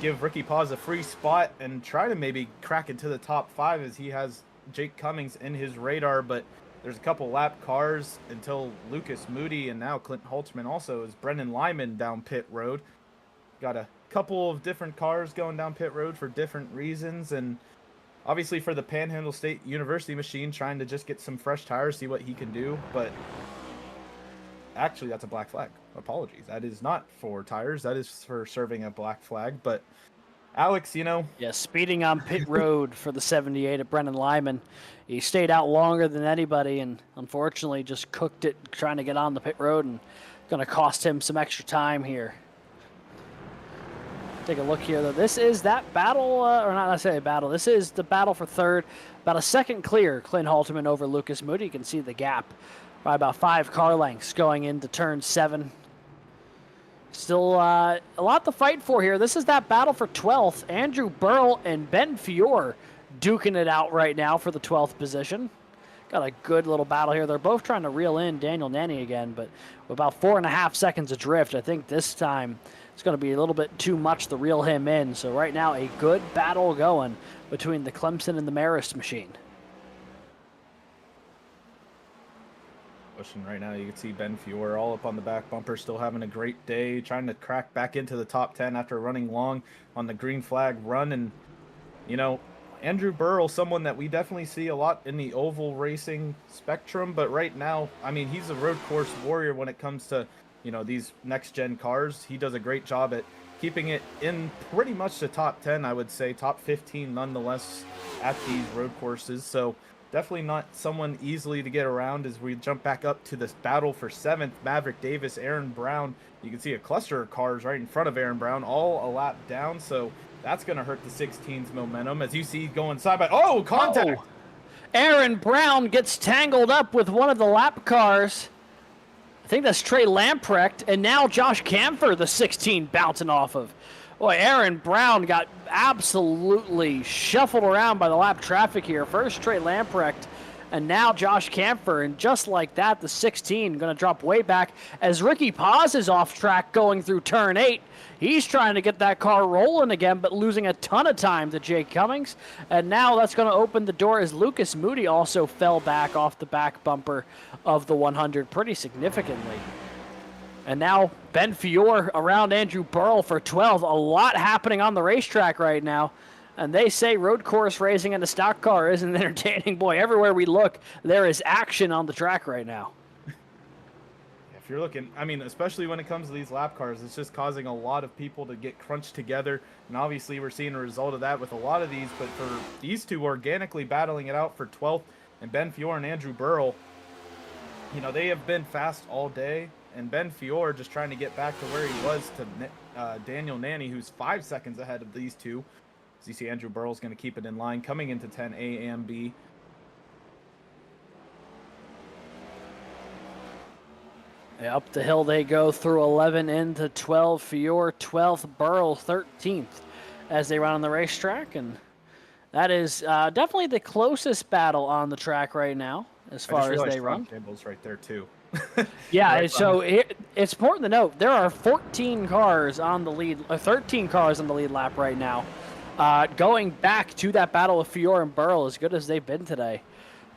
give Ricky Paz a free spot and try to maybe crack into the top 5 as he has Jake Cummings in his radar. But there's a couple lap cars until Lucas Moody and now Clint Halterman also as Brendan Lyman down pit road. Got a couple of different cars going down pit road for different reasons. And obviously for the Panhandle State University machine, trying to just get some fresh tires, see what he can do. But actually, that's a black flag. Apologies. That is not for tires. That is for serving a black flag. But Alex, you know. Yeah, speeding on pit road for the 78 at Brendan Lyman. He stayed out longer than anybody and unfortunately just cooked it trying to get on the pit road, and going to cost him some extra time here. Take a look here, though. This is that battle, or not necessarily a battle. This is the battle for third. About a second clear, Clint Halterman over Lucas Moody. You can see the gap by about 5 car lengths going into turn 7. Still a lot to fight for here. This is that battle for 12th. Andrew Burl and Ben Fiore duking it out right now for the 12th position. Got a good little battle here. They're both trying to reel in Daniel Nenny again, but with about 4.5 seconds adrift, I think this time it's going to be a little bit too much to reel him in. So right now, a good battle going between the Clemson and the Marist machine. Pushing right now, you can see Ben Fiore all up on the back bumper, still having a great day, trying to crack back into the top 10 after running long on the green flag run. And, you know, Andrew Burrell, someone that we definitely see a lot in the oval racing spectrum, but right now, I mean, he's a road course warrior when it comes to, you know, these next-gen cars. He does a great job at keeping it in pretty much the top 10, I would say, top 15 nonetheless at these road courses. So definitely not someone easily to get around as we jump back up to this battle for 7th. Maverick Davis, Aaron Brown. You can see a cluster of cars right in front of Aaron Brown, all a lap down. So that's going to hurt the 16's momentum as you see going side by. Oh, contact! Oh. Aaron Brown gets tangled up with one of the lap cars. I think that's Trey Lamprecht, and now Josh Camphor, the 16, bouncing off of. Boy, Aaron Brown got absolutely shuffled around by the lap traffic here. First, Trey Lamprecht And now Josh Camphor, and just like that, the 16 going to drop way back as Ricky Paz is off track going through turn 8. He's trying to get that car rolling again, but losing a ton of time to Jake Cummings. And now that's going to open the door as Lucas Moody also fell back off the back bumper of the 100 pretty significantly. And now Ben Fiore around Andrew Burrell for 12. A lot happening on the racetrack right now. And they say road course racing in a stock car isn't entertaining. Boy, everywhere we look, there is action on the track right now. If you're looking, I mean, especially when it comes to these lap cars, it's just causing a lot of people to get crunched together. And obviously we're seeing a result of that with a lot of these. But for these two organically battling it out for 12th, and Ben Fiore and Andrew Burrell, you know, they have been fast all day. And Ben Fiore just trying to get back to where he was to Daniel Nanny, who's 5 seconds ahead of these two. As you see, Andrew Burrell's going to keep it in line coming into 10A and B. Up the hill they go through 11 into 12. Fiore 12th, Burrell 13th as they run on the racetrack. And that is definitely the closest battle on the track right now as far as they run. Campbell's right there too. Yeah, right so it's important to note there are 14 cars on the lead, 13 cars on the lead lap right now. Going back to that battle of Fiore and Burrell, as good as they've been today,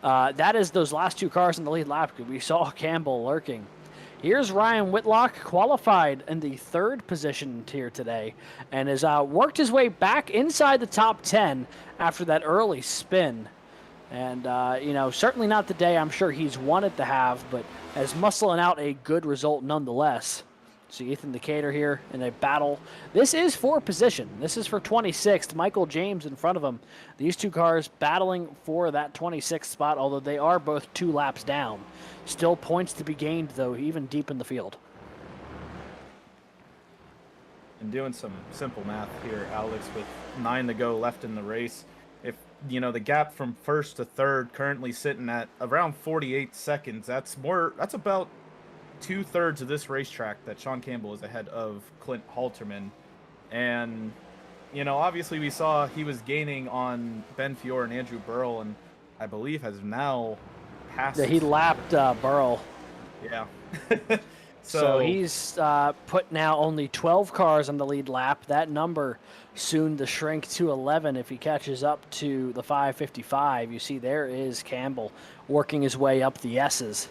that is those last two cars in the lead lap. We saw Campbell lurking. Here's Ryan Whitlock, qualified in the 3rd position here today, and has worked his way back inside the top 10 after that early spin. And, you know, certainly not the day I'm sure he's wanted to have, but as muscling out a good result nonetheless. So Ethan Decatur here in a battle. This is for position. This is for 26th. Michael James in front of him. These two cars battling for that 26th spot, although they are both 2 laps down. Still points to be gained, though, even deep in the field. And doing some simple math here, Alex, with 9 to go left in the race. If, you know, the gap from 1st to 3rd currently sitting at around 48 seconds, that's about 2/3 of this racetrack that Sean Campbell is ahead of Clint Halterman. And, you know, obviously we saw he was gaining on Ben Fiore and Andrew Burrell, and I believe has now passed. Yeah, he lapped Burrell. Yeah. So he's put now only 12 cars on the lead lap. That number soon to shrink to 11 if he catches up to the 5:55. You see there is Campbell working his way up the S's.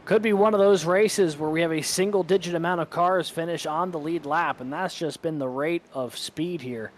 Could be one of those races where we have a single-digit amount of cars finish on the lead lap, and that's just been the rate of speed here.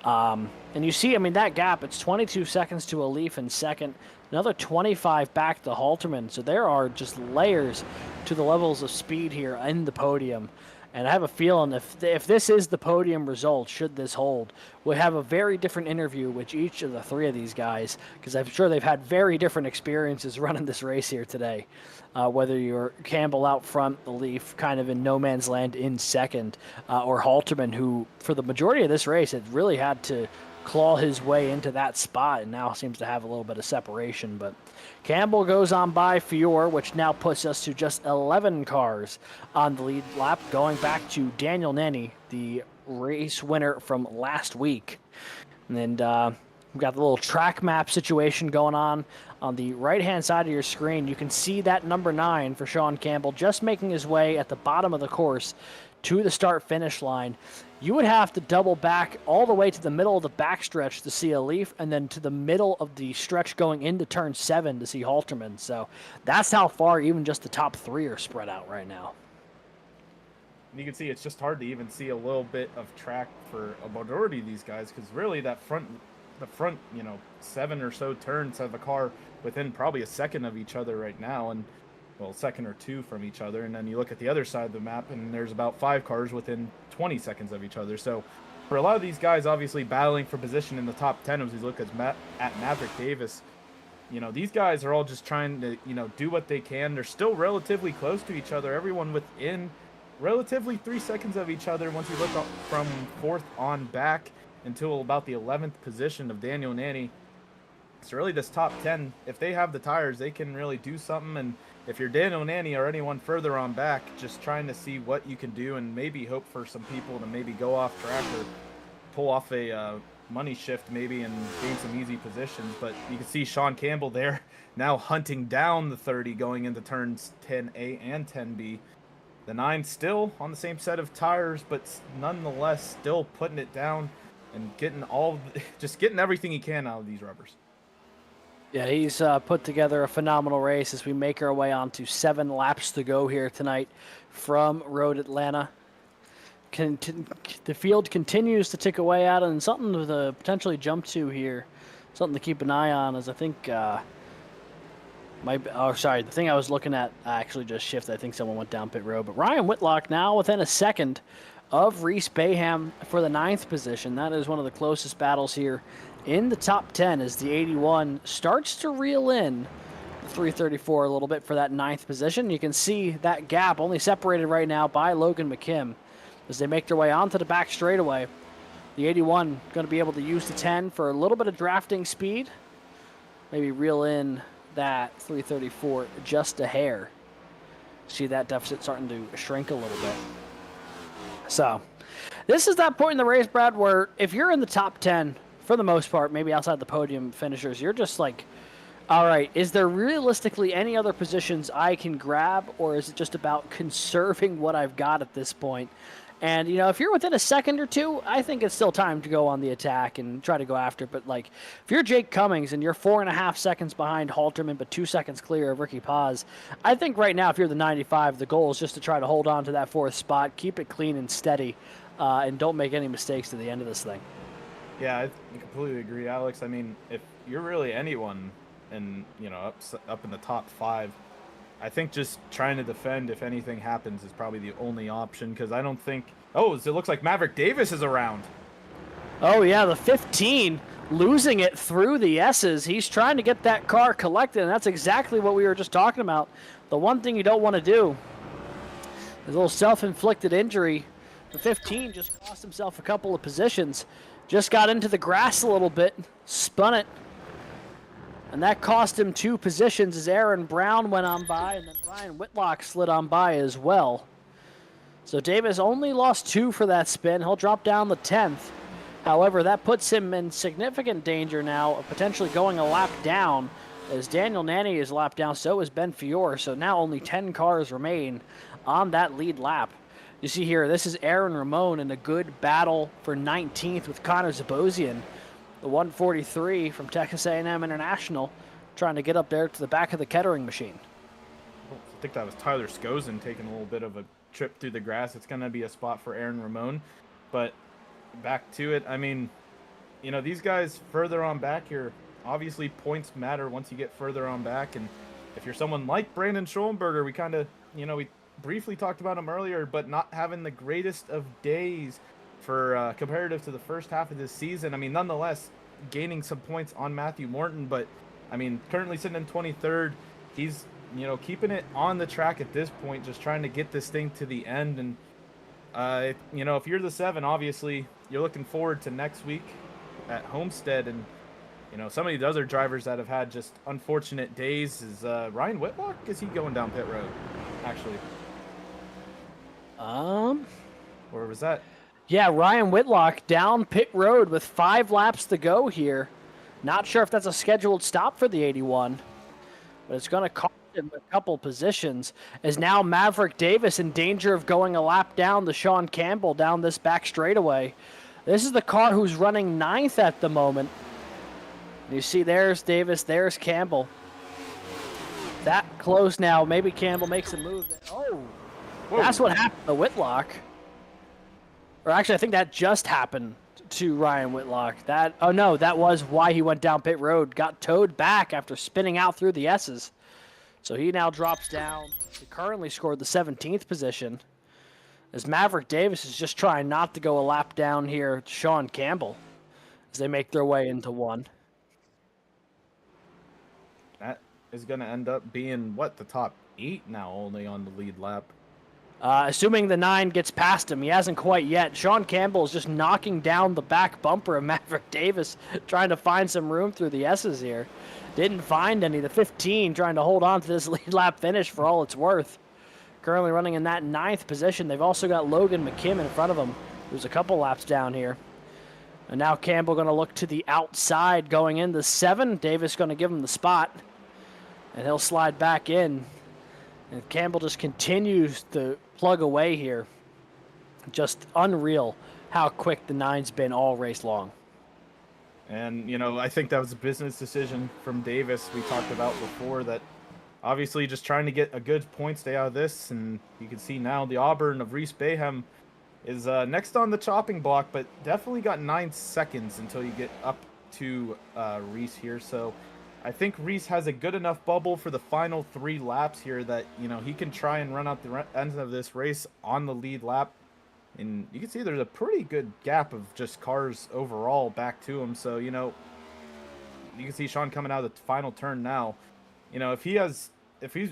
And you see, I mean, that gap, it's 22 seconds to Alif in second, another 25 back to Halterman. So there are just layers to the levels of speed here in the podium. And I have a feeling if this is the podium result, should this hold, we'll have a very different interview with each of the 3 of these guys, because I'm sure they've had very different experiences running this race here today. Whether you're Campbell out front, the Leaf kind of in no man's land in second, or Halterman, who for the majority of this race had really had to claw his way into that spot and now seems to have a little bit of separation. But Campbell goes on by Fiore, which now puts us to just 11 cars on the lead lap, going back to Daniel Nenny, the race winner from last week. And we've got the little track map situation going on the right-hand side of your screen. You can see that number 9 for Sean Campbell just making his way at the bottom of the course to the start-finish line. You would have to double back all the way to the middle of the backstretch to see Alif, and then to the middle of the stretch going into turn 7 to see Halterman. So that's how far even just the top 3 are spread out right now. You can see it's just hard to even see a little bit of track for a majority of these guys, because really the front, 7 or so turns have a car within probably a second of each other right now, and well, a second or 2 from each other. And then you look at the other side of the map, and there's about 5 cars within 20 seconds of each other. So for a lot of these guys, obviously battling for position in the top 10, as we look at Maverick Davis, you know, these guys are all just trying to, do what they can. They're still relatively close to each other. Everyone within relatively 3 seconds of each other once you look up from 4th on back until about the 11th position of Daniel Nanny. So really this top 10, if they have the tires, they can really do something. And if you're Daniel Nanny or anyone further on back, just trying to see what you can do and maybe hope for some people to maybe go off track or pull off a money shift maybe and gain some easy positions. But you can see Sean Campbell there now hunting down the 30 going into turns 10A and 10B. The 9 still on the same set of tires, but nonetheless still putting it down and getting just getting everything he can out of these rubbers. Yeah, he's put together a phenomenal race as we make our way on to 7 laps to go here tonight from Road Atlanta. The field continues to tick away at it, and something to potentially jump to here, something to keep an eye on, is I think the thing I was looking at actually just shifted. I think someone went down pit road, but Ryan Whitlock now within a second of Reese Bayham for the 9th position. That is one of the closest battles here in the top 10 as the 81 starts to reel in the 334 a little bit for that 9th position. You can see that gap only separated right now by Logan McKim as they make their way onto the back straightaway. The 81 going to be able to use the 10 for a little bit of drafting speed. Maybe reel in that 334 just a hair. See that deficit starting to shrink a little bit. So this is that point in the race, Brad, where if you're in the top 10, for the most part, maybe outside the podium finishers, you're just like, all right, is there realistically any other positions I can grab, or is it just about conserving what I've got at this point? And, you know, if you're within a second or two, I think it's still time to go on the attack and try to go after. But, like, if you're Jake Cummings and you're 4.5 seconds behind Halterman but 2 seconds clear of Ricky Paz, I think right now if you're the 95, the goal is just to try to hold on to that 4th spot, keep it clean and steady, and don't make any mistakes to the end of this thing. Yeah, I completely agree, Alex. I mean, if you're really anyone and, you know, up in the top 5, I think just trying to defend if anything happens is probably the only option, because I don't think... Oh, it looks like Maverick Davis is around. Oh, yeah, the 15 losing it through the S's. He's trying to get that car collected, and that's exactly what we were just talking about. The one thing you don't want to do is a little self-inflicted injury. The 15 just cost himself a couple of positions. Just got into the grass a little bit, spun it, and that cost him 2 positions as Aaron Brown went on by, and then Ryan Whitlock slid on by as well. So Davis only lost 2 for that spin. He'll drop down the 10th. However, that puts him in significant danger now of potentially going a lap down, as Daniel Nanny is lapped down, so is Ben Fiore. So now only 10 cars remain on that lead lap. You see here, this is Aaron Ramon in a good battle for 19th with Connor Zabosian, the 143 from Texas A&M International, trying to get up there to the back of the Kettering machine. I think that was Tyler Skozin taking a little bit of a trip through the grass. It's going to be a spot for Aaron Ramon. But back to it, I mean, you know, these guys further on back here, obviously points matter once you get further on back. And if you're someone like Brandon Schoenberger, we kind of, you know, we briefly talked about him earlier, but not having the greatest of days for comparative to the first half of this season. I mean, nonetheless, gaining some points on Matthew Morton, but I mean, currently sitting in 23rd. He's, you know, keeping it on the track at this point, just trying to get this thing to the end. And you know, if you're the 7, obviously you're looking forward to next week at Homestead. And you know, some of these other drivers that have had just unfortunate days is Ryan Whitlock. Is he going down pit road actually? Or was that? Yeah, Ryan Whitlock down pit road with 5 laps to go here. Not sure if that's a scheduled stop for the 81, but it's going to cost him a couple positions, as now Maverick Davis in danger of going a lap down to Sean Campbell down this back straightaway. This is the car who's running 9th at the moment. You see there's Davis, there's Campbell. That close now. Maybe Campbell makes a move. Oh, whoa. That's what happened to Whitlock. Or actually, I think that just happened to Ryan Whitlock. Oh no, that was why he went down pit road. Got towed back after spinning out through the S's. So he now drops down. He currently scored the 17th position, as Maverick Davis is just trying not to go a lap down here to Sean Campbell as they make their way into 1. That is going to end up being, what, the top 8 now only on the lead lap. Assuming the 9 gets past him. He hasn't quite yet. Sean Campbell is just knocking down the back bumper of Maverick Davis, trying to find some room through the S's here. Didn't find any. The 15 trying to hold on to this lead lap finish for all it's worth. Currently running in that 9th position. They've also got Logan McKim in front of him, who's a couple laps down here. And now Campbell going to look to the outside going into 7. Davis going to give him the spot. And he'll slide back in. And Campbell just continues to plug away here. Just unreal how quick the 9's been all race long. And, you know, I think that was a business decision from Davis. We talked about before that obviously just trying to get a good point stay out of this. And you can see now the Auburn of Reese Bayhem is next on the chopping block, but definitely got 9 seconds until you get up to Reese here. So I think Reese has a good enough bubble for the final 3 laps here that, you know, he can try and run out the end of this race on the lead lap. And you can see there's a pretty good gap of just cars overall back to him. So, you know, you can see Sean coming out of the final turn now. You know, if he's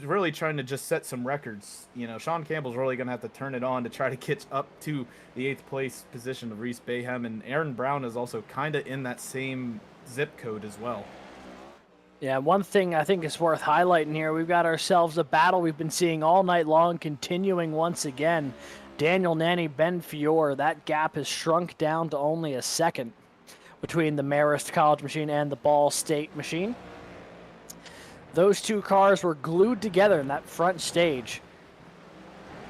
really trying to just set some records, you know, Sean Campbell's really going to have to turn it on to try to get up to the 8th place position of Reese Bayhem. And Aaron Brown is also kind of in that same zip code as well. Yeah, one thing I think is worth highlighting here, we've got ourselves a battle we've been seeing all night long, continuing once again. Daniel Nanny, Ben Fior, that gap has shrunk down to only a second between the Marist College machine and the Ball State machine. Those 2 cars were glued together in that front stage.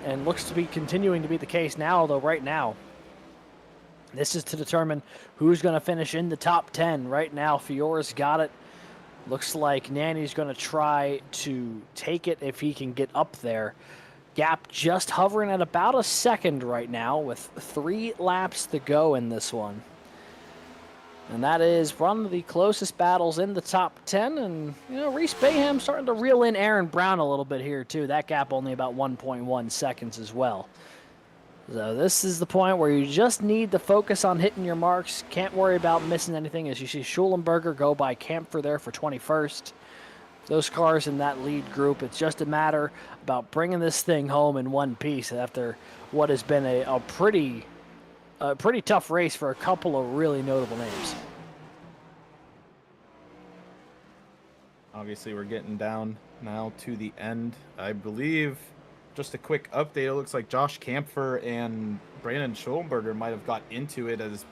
And looks to be continuing to be the case now, although right now, this is to determine who's going to finish in the top 10. Right now, Fior's got it. Looks like Nanny's going to try to take it if he can get up there. Gap just hovering at about a second right now with 3 laps to go in this one. And that is one of the closest battles in the top 10. And, you know, Reese Bayhem starting to reel in Aaron Brown a little bit here, too. That gap only about 1.1 seconds as well. So this is the point where you just need to focus on hitting your marks. Can't worry about missing anything, as you see Schulenberger go by Kampfer there for 21st. Those cars in that lead group, it's just a matter about bringing this thing home in one piece after what has been a pretty tough race for a couple of really notable names. Obviously, we're getting down now to the end. I believe, just a quick update, it looks like Josh Kampfer and Brandon Schulenberger might have got into it, as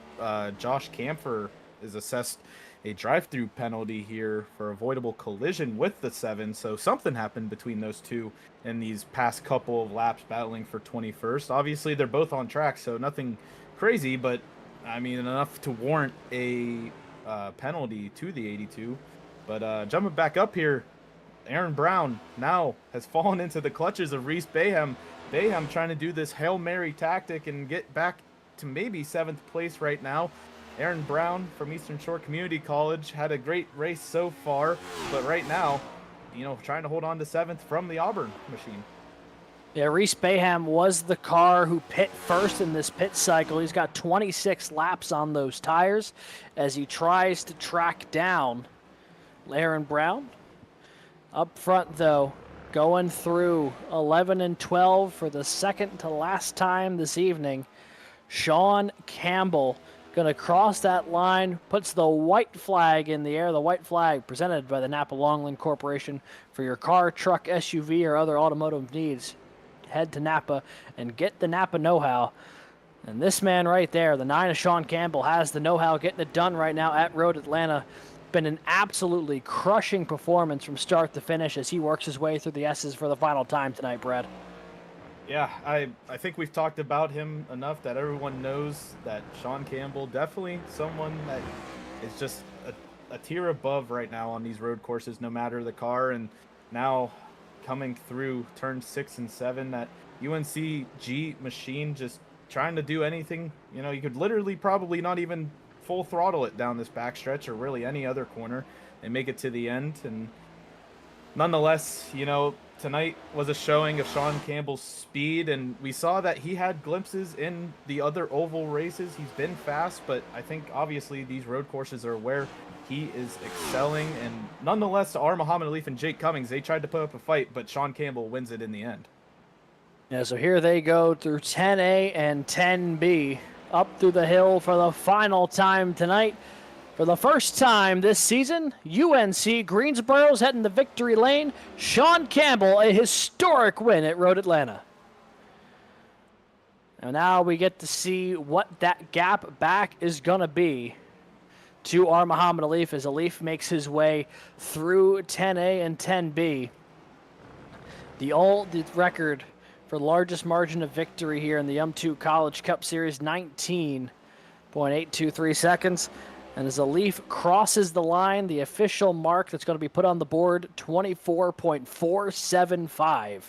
Josh Kampfer is assessed a drive-through penalty here for avoidable collision with the 7. So something happened between those 2 in these past couple of laps battling for 21st. Obviously, they're both on track, so nothing crazy, but I mean, enough to warrant a penalty to the 82. But jumping back up here, Aaron Brown now has fallen into the clutches of Reese Bayhem. Bayhem trying to do this Hail Mary tactic and get back to maybe 7th place right now. Aaron Brown from Eastern Shore Community College had a great race so far, but right now, you know, trying to hold on to 7th from the Auburn machine. Yeah, Reese Bayhem was the car who pit first in this pit cycle. He's got 26 laps on those tires as he tries to track down Aaron Brown. Up front, though, going through 11 and 12 for the second to last time this evening, Sean Campbell going to cross that line, puts the white flag in the air, the white flag presented by the Napa Longland Corporation for your car, truck, SUV, or other automotive needs. Head to Napa and get the Napa know-how. And this man right there, the 9 of Sean Campbell, has the know-how getting it done right now at Road Atlanta. Been an absolutely crushing performance from start to finish as he works his way through the S's for the final time tonight, Brad. Yeah, I think we've talked about him enough that everyone knows that Sean Campbell, definitely someone that is just a tier above right now on these road courses, no matter the car. And now coming through turn 6 and 7, that UNC G machine just trying to do anything. You know, you could literally probably not even full throttle it down this backstretch or really any other corner and make it to the end. And nonetheless, you know, tonight was a showing of Sean Campbell's speed, and we saw that he had glimpses in the other oval races. He's been fast, but I think obviously these road courses are where he is excelling. And nonetheless, R. Muhammad Alif and Jake Cummings, they tried to put up a fight, but Sean Campbell wins it in the end. Yeah, so here they go through 10A and 10B, up through the hill for the final time tonight. For the first time this season, UNC Greensboro's heading to victory lane. Sean Campbell, a historic win at Road Atlanta. And now we get to see what that gap back is going to be to our Muhammad Alif as Alif makes his way through 10A and 10B. The record for largest margin of victory here in the YumTwo College Cup Series, 19.823 seconds. And as Alif crosses the line, the official mark that's going to be put on the board, 24.475.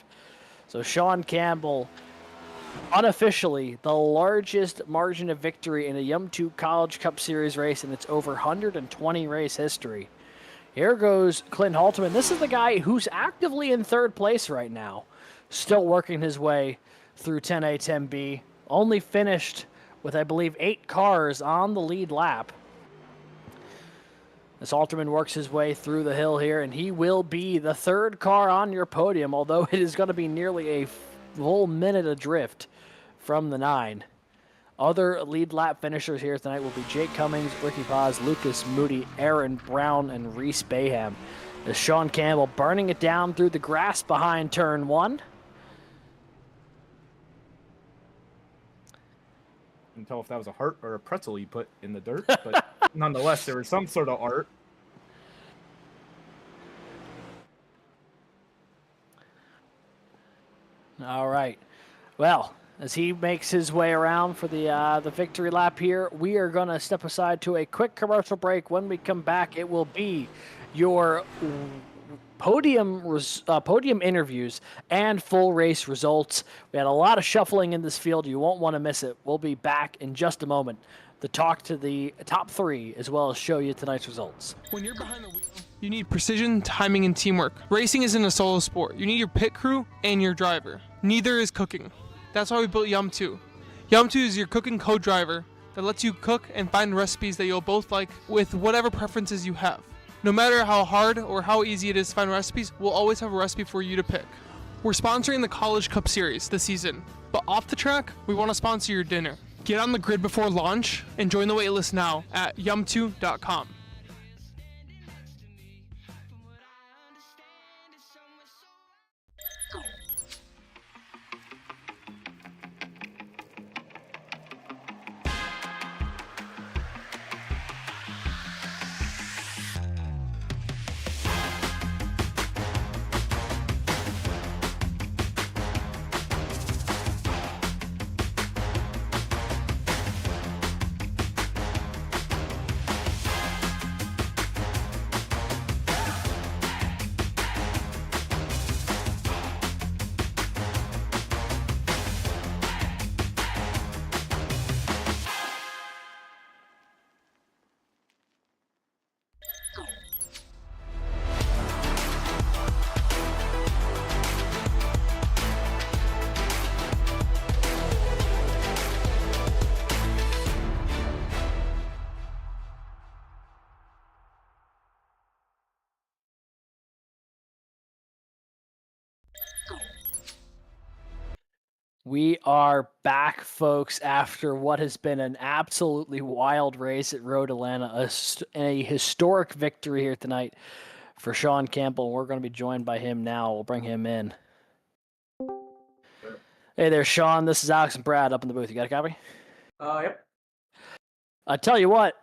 So Sean Campbell, unofficially, the largest margin of victory in a YumTwo College Cup Series race in its over 120 race history. Here goes Clint Halterman. This is the guy who's actively in third place right now, still working his way through 10A, 10B. Only finished with, I believe, 8 cars on the lead lap. As Halterman works his way through the hill here, and he will be the third car on your podium, although it is going to be nearly a full minute adrift from the 9. Other lead lap finishers here tonight will be Jake Cummings, Ricky Paz, Lucas Moody, Aaron Brown, and Reese Bayham. As Sean Campbell burning it down through the grass behind turn 1. I can tell if that was a heart or a pretzel you put in the dirt, but nonetheless, there was some sort of art. All right. Well, as he makes his way around for the victory lap here, we are going to step aside to a quick commercial break. When we come back, it will be your podium interviews and full race results. We had a lot of shuffling in this field. You won't want to miss it. We'll be back in just a moment to talk to the top 3 as well as show you tonight's results. When you're behind the wheel, you need precision, timing, and teamwork. Racing isn't a solo sport. You need your pit crew and your driver. Neither is cooking. That's why we built YumTwo. YumTwo is your cooking co-driver that lets you cook and find recipes that you'll both like with whatever preferences you have. No matter how hard or how easy it is to find recipes, we'll always have a recipe for you to pick. We're sponsoring the College Cup Series this season, but off the track, we want to sponsor your dinner. Get on the grid before launch and join the waitlist now at YumTwo.com. We are back, folks, after what has been an absolutely wild race at Road Atlanta, a historic victory here tonight for Sean Campbell. We're going to be joined by him now. We'll bring him in. Hey there, Sean. This is Alex and Brad up in the booth. You got a copy? Yep. I tell you what,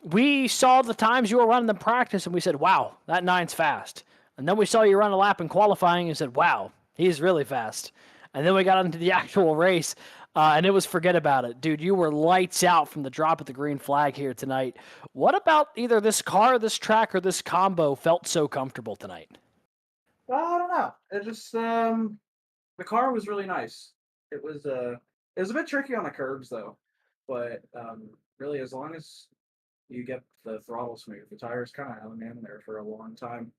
we saw the times you were running in practice, and we said, wow, that 9's fast. And then we saw you run a lap in qualifying and said, wow, he's really fast. And then we got into the actual race, and it was forget about it. Dude, you were lights out from the drop of the green flag here tonight. What about either this car, this track, or this combo felt so comfortable tonight? I don't know. It just the car was really nice. It was a bit tricky on the curbs though, but really as long as you get the throttle smooth, the tires kind of hung in there for a long time.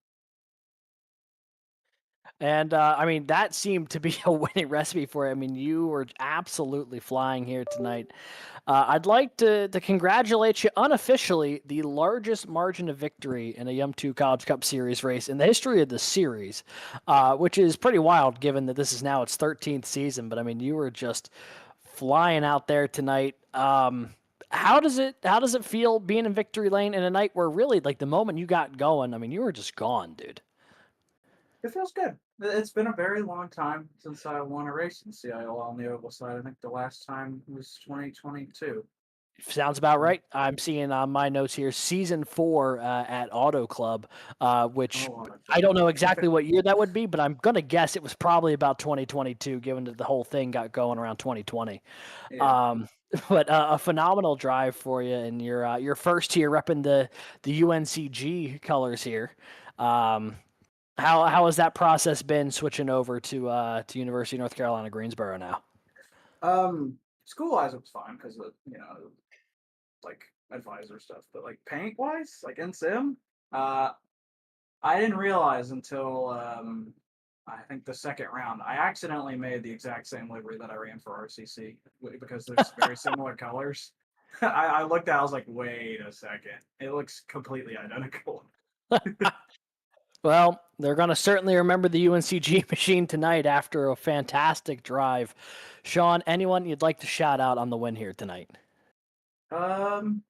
And, I mean, that seemed to be a winning recipe for it. I mean, you were absolutely flying here tonight. I'd like to congratulate you unofficially, the largest margin of victory in a YumTwo College Cup Series race in the history of the series, which is pretty wild given that this is now its 13th season. But, I mean, you were just flying out there tonight. How does it feel being in victory lane in a night where really, like, the moment you got going, I mean, you were just gone, dude? It feels good. It's been a very long time since I won a race in CIO on the oval side. I think the last time was 2022. Sounds about right. I'm seeing on my notes here season 4 at Auto Club, which Oh, I don't know exactly okay. what year that would be, but I'm gonna guess it was probably about 2022, given that the whole thing got going around 2020. Yeah. Um, but a phenomenal drive for you, and your first here repping the UNCG colors here. Um, how has that process been switching over to University of North Carolina Greensboro now? School wise, it was fine because of like advisor stuff, but like paint wise, like in sim, uh, I didn't realize until I think the second round. I accidentally made the exact same livery that I ran for RCC because there's very similar colors. I looked at, I was like, wait a second, it looks completely identical. Well, they're going to certainly remember the UNCG machine tonight after a fantastic drive. Sean, anyone you'd like to shout out on the win here tonight? Um,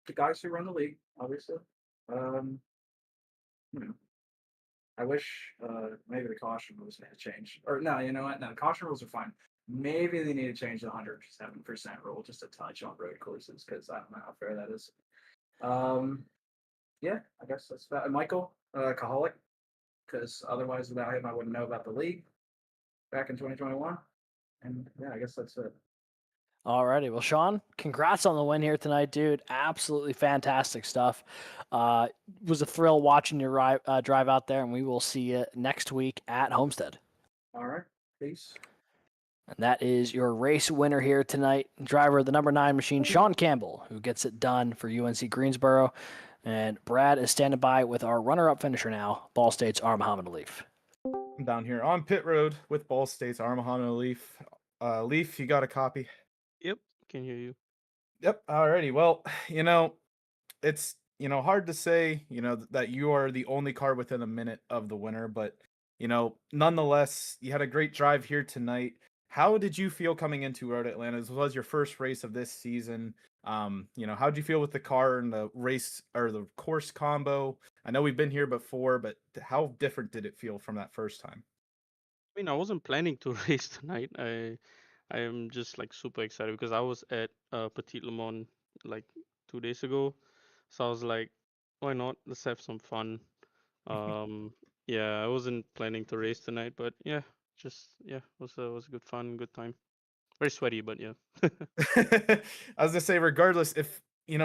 the guys who run the league, obviously. Um, you know, I wish maybe the caution rules had changed. Or no, you know what? No, the caution rules are fine. Maybe they need to change the 107% rule just a touch on road courses because I don't know how fair that is. Um, yeah, I guess that's that. And Michael, Kaholic, because otherwise without him I wouldn't know about the league back in 2021. And yeah, I guess that's it. Alrighty. Well, Sean, congrats on the win here tonight, dude. Absolutely fantastic stuff. Was a thrill watching you drive out there, and we will see you next week at Homestead. All right, peace. And that is your race winner here tonight, driver of the number 9 machine, Sean Campbell, who gets it done for UNC Greensboro. And Brad is standing by with our runner-up finisher now, Ball State's Muhammad Alif. I'm down here on pit road with Ball State's Muhammad Leaf. Leaf, you got a copy? Yep, can hear you. Yep. Alrighty. Well, it's hard to say that you are the only car within a minute of the winner, but nonetheless, you had a great drive here tonight. How did you feel coming into Road Atlanta? This was your first race of this season. How did you feel with the car and the race or the course combo? I know we've been here before, but how different did it feel from that first time? I mean, I wasn't planning to race tonight. I am just like super excited because I was at Petit Le Mans like 2 days ago, so I was like, why not? Let's have some fun. Yeah, I wasn't planning to race tonight, but yeah, it was a good fun, good time. Very sweaty, but yeah. I was gonna say, regardless, if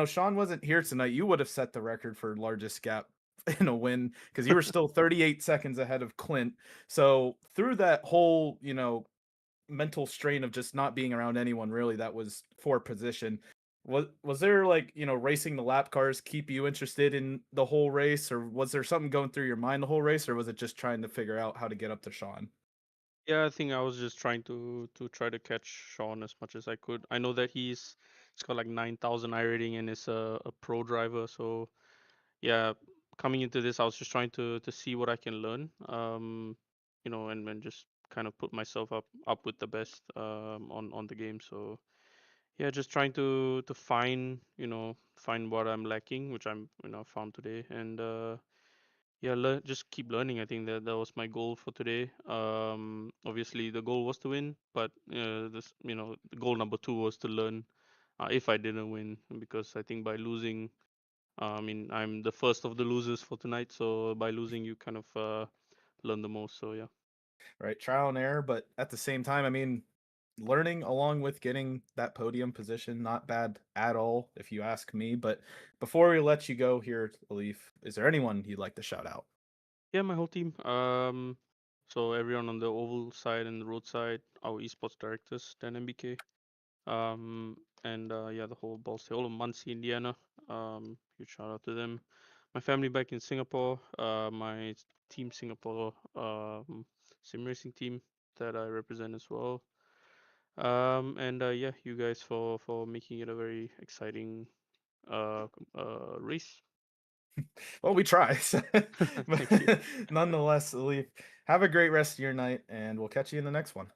Sean wasn't here tonight, you would have set the record for largest gap in a win because you were still 38 seconds ahead of Clint. So through that whole, mental strain of just not being around anyone really that was for position, was there like, racing the lap cars keep you interested in the whole race, or was there something going through your mind the whole race, or was it just trying to figure out how to get up to Sean? Yeah, I think I was just trying to try to catch Sean as much as I could. I know that he's got like 9,000 rating and is a pro driver, so yeah, coming into this, I was just trying to see what I can learn, and then just kind of put myself up with the best on the game. So yeah, just trying to find what I'm lacking, which I'm found today, and yeah, just keep learning. I think that was my goal for today. Obviously the goal was to win, but the goal number 2 was to learn. If I didn't win, because I think by losing, I mean, I'm the first of the losers for tonight, so by losing, you kind of learn the most. So yeah. Right, trial and error, but at the same time, I mean, learning along with getting that podium position, not bad at all, if you ask me. But before we let you go here, Alif, is there anyone you'd like to shout out? Yeah, my whole team. So everyone on the oval side and the road side, our esports directors, Dan MBK. And yeah, the whole Ball State, all of Muncie, Indiana. Huge shout out to them. My family back in Singapore. My team Singapore sim racing team that I represent as well. And yeah, you guys for making it a very exciting race. Well, we try. Thank you. But nonetheless, Alif, have a great rest of your night, and we'll catch you in the next one.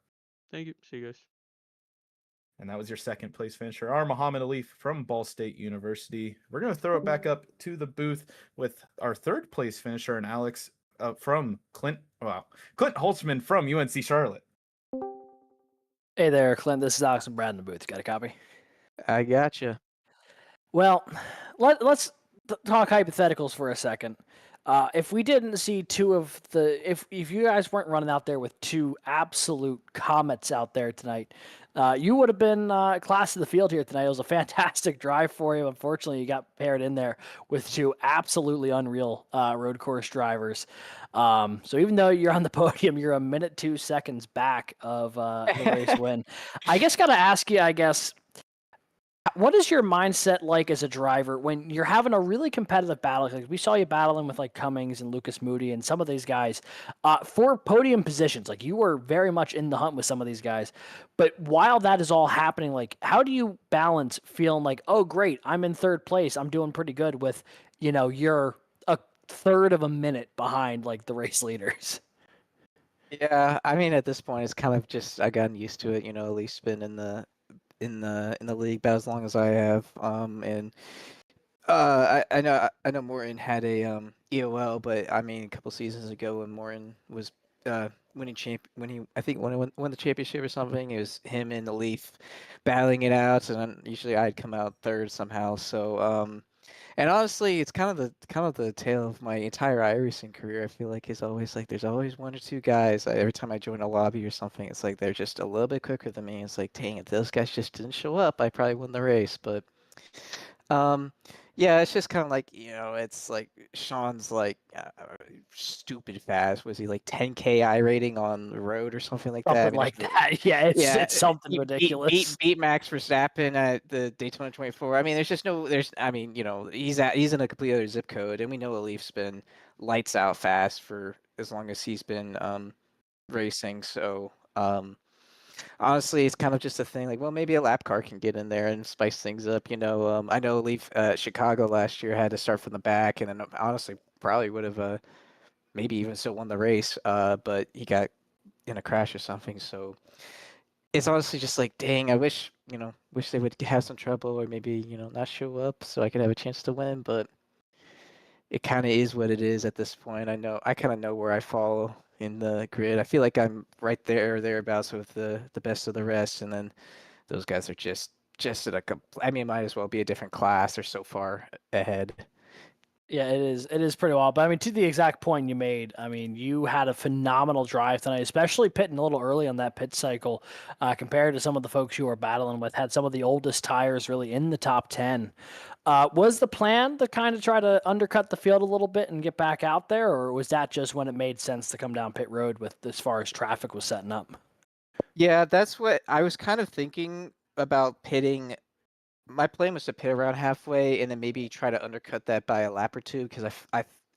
Thank you. See you guys. And that was your second place finisher, our Muhammad Alif from Ball State University. We're going to throw it back up to the booth with our third place finisher, and Alex. from Clint Holtzman from UNC Charlotte. Hey there, Clint. This is Alex and Brad in the booth. Got a copy? I gotcha. Well, let's talk hypotheticals for a second. If we didn't see if you guys weren't running out there with two absolute comets out there tonight, you would have been class of the field here tonight. It was a fantastic drive for you. Unfortunately, you got paired in there with two absolutely unreal road course drivers. So even though you're on the podium, you're a minute 2 seconds back of the race win. I guess got to ask you, what is your mindset like as a driver when you're having a really competitive battle? Like we saw you battling with like Cummings and Lucas Moody and some of these guys for podium positions. Like you were very much in the hunt with some of these guys. But while that is all happening, like how do you balance feeling like, oh great, I'm in third place, I'm doing pretty good with, you're a third of a minute behind like the race leaders? Yeah, I mean at this point it's kind of just I gotten used to it. At least been in the league about as long as I have. And I know Morton had a EOL, but I mean a couple seasons ago when Morton was winning when he I think won the championship or something, it was him and the Leaf battling it out, and then usually I'd come out third somehow. So and honestly, it's kind of the tale of my entire iRacing career. I feel like it's always like there's always one or two guys. Every time I join a lobby or something, it's like they're just a little bit quicker than me. It's like, dang, if those guys just didn't show up, I probably won the race. But yeah, it's just kind of like, it's like Sean's like stupid fast. Was he like 10K I rating on the road or something like that? Something like that. Yeah, it's something ridiculous. Beat Max Verstappen at the Daytona 24. I mean, he's in a completely other zip code, and we know Leaf's been lights out fast for as long as he's been racing. So honestly, it's kind of just a thing like, well, maybe a lap car can get in there and spice things up. I know Leaf Chicago last year had to start from the back, and then honestly probably would have maybe even still won the race, but he got in a crash or something. So it's honestly just like, dang, I wish they would have some trouble or maybe, not show up so I could have a chance to win, but it kind of is what it is at this point. I kind of know where I fall in the grid. I feel like I'm right there or thereabouts with the best of the rest, and then those guys are just at might as well be a different class. They're so far ahead. Yeah, it is. It is pretty wild. But I mean, to the exact point you made, I mean, you had a phenomenal drive tonight, especially pitting a little early on that pit cycle compared to some of the folks you were battling with. Had some of the oldest tires really in the top 10. Was the plan to kind of try to undercut the field a little bit and get back out there, or was that just when it made sense to come down pit road with as far as traffic was setting up? Yeah, that's what I was kind of thinking about pitting. My plan was to pit around halfway and then maybe try to undercut that by a lap or two, because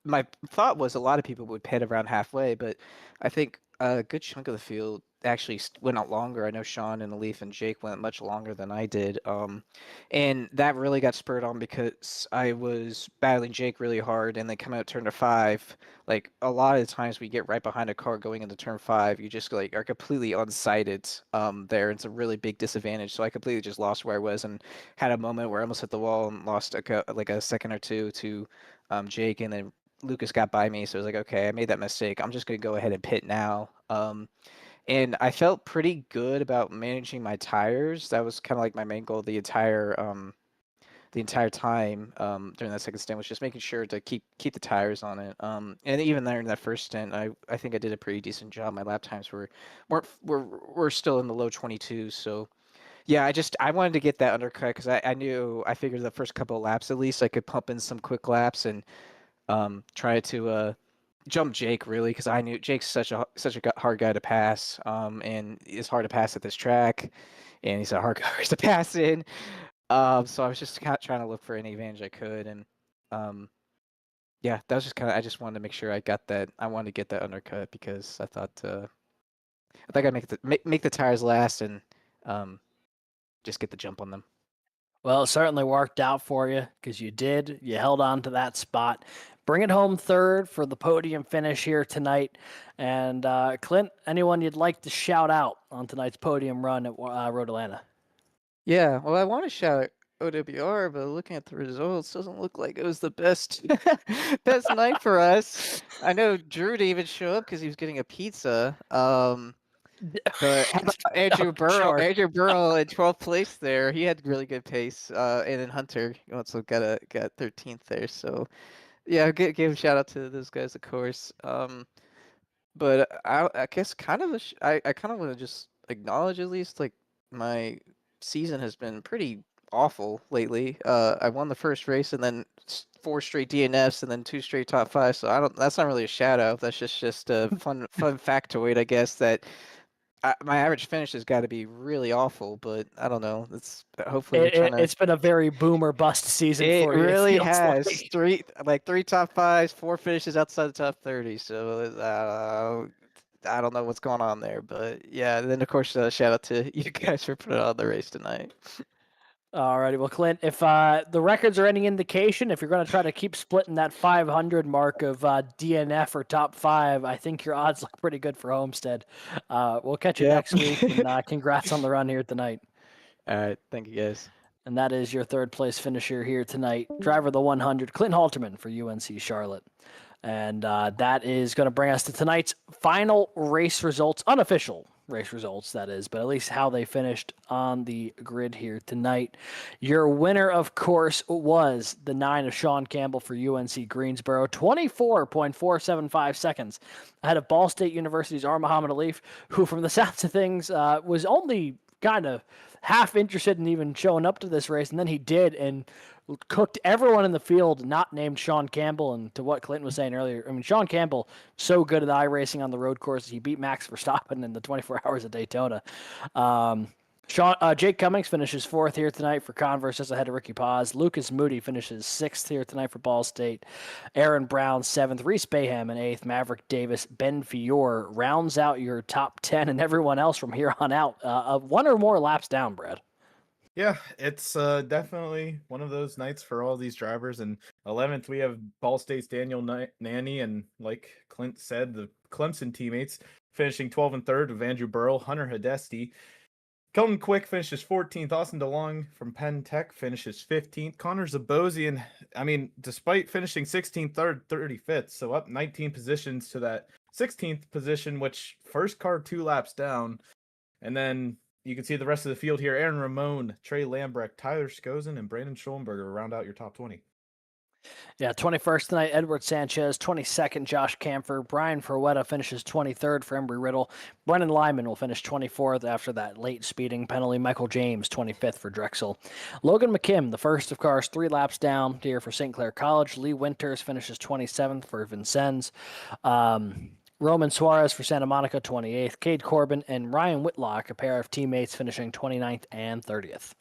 my thought was a lot of people would pit around halfway, but I think a good chunk of the field actually went out longer. I know Sean and Leaf and Jake went much longer than I did, and that really got spurred on because I was battling Jake really hard, and then coming out turn to 5. Like a lot of the times we get right behind a car going into turn 5, you just like are completely unsighted there. It's a really big disadvantage. So I completely just lost where I was and had a moment where I almost hit the wall and lost like a second or two to Jake, and then Lucas got by me. So I was like, okay, I made that mistake. I'm just gonna go ahead and pit now. And I felt pretty good about managing my tires. That was kind of like my main goal the entire time during that second stint, was just making sure to keep the tires on it. And even there in that first stint, I think I did a pretty decent job. My lap times were still in the low 22s. So yeah, I wanted to get that undercut because I figured the first couple of laps at least I could pump in some quick laps and try to jump Jake really, because I knew Jake's such a hard guy to pass, and it's hard to pass at this track, and he's a hard guy to pass in. So I was just kind of trying to look for any advantage I could, and yeah, that was just kind of, I just wanted to make sure I got that. I wanted to get that undercut because I thought I'd make the tires last and just get the jump on them. Well, it certainly worked out for you because you held on to that spot. Bring it home third for the podium finish here tonight. And Clint, anyone you'd like to shout out on tonight's podium run at Road Atlanta? Yeah, well, I want to shout OWR, but looking at the results, doesn't look like it was the best best night for us. I know Drew didn't even show up because he was getting a pizza. But how about Andrew Burrow? Sure. Andrew Burrow in 12th place there. He had really good pace. And then Hunter also got 13th there. So yeah, give a shout out to those guys, of course. But I guess kind of I kind of want to just acknowledge at least like my season has been pretty awful lately. I won the first race and then 4 straight DNFs and then 2 straight top 5. So I don't. That's not really a shout out. That's just a fun factoid, I guess. That my average finish has got to be really awful. But I don't know. It's hopefully we're trying to. It's been a very boomer bust season It for you. really feels has like. 3 top 5s, 4 finishes outside the top 30. So I don't know what's going on there, but yeah. Then of course, shout out to you guys for putting on the race tonight. Alrighty, well, Clint, if the records are any indication, if you're going to try to keep splitting that 500 mark of DNF or top 5, I think your odds look pretty good for Homestead. We'll catch you Yeah. next week, and congrats on the run here tonight. All right, thank you guys. And that is your 3rd place finisher here tonight, driver of the 100, Clint Halterman for UNC Charlotte. And that is going to bring us to tonight's final race results, unofficial race results, that is, but at least how they finished on the grid here tonight. Your winner, of course, was the 9 of Sean Campbell for UNC Greensboro, 24.475 seconds ahead of Ball State University's R. Muhammad Alif, who, from the sounds of things, was only kind of half interested in even showing up to this race, and then he did, and cooked everyone in the field not named Sean Campbell. And to what Clinton was saying earlier, I mean, Sean Campbell, so good at iRacing on the road courses. He beat Max Verstappen in the 24 Hours of Daytona. Jake Cummings finishes 4th here tonight for Converse, just ahead of Ricky Paz. Lucas Moody finishes 6th here tonight for Ball State. Aaron Brown 7th. Reese Bayham in 8th. Maverick Davis, Ben Fior rounds out your top 10, and everyone else from here on out 1 or more laps down, Brad. Yeah, it's definitely one of those nights for all these drivers. And 11th, we have Ball State's Daniel Nanny, and like Clint said, the Clemson teammates finishing 12th and 3rd of Andrew Burrell, Hunter Hidesti. Kelton Quick finishes 14th. Austin DeLong from Penn Tech finishes 15th. Connor Zabosian, I mean, despite finishing 16th, 3rd, 35th, so up 19 positions to that 16th position, which first car 2 laps down. And then you can see the rest of the field here. Aaron Ramon, Trey Lambrecht, Tyler Skozen, and Brandon Schoenberger round out your top 20. Yeah, 21st tonight, Edward Sanchez. 22nd, Josh Camphor. Brian Ferretta finishes 23rd for Embry Riddle. Brennan Lyman will finish 24th after that late speeding penalty. Michael James, 25th for Drexel. Logan McKim, the first of cars, 3 laps down here for St. Clair College. Lee Winters finishes 27th for Vincennes. Roman Suarez for Santa Monica, 28th. Cade Corbin and Ryan Whitlock, a pair of teammates, finishing 29th and 30th.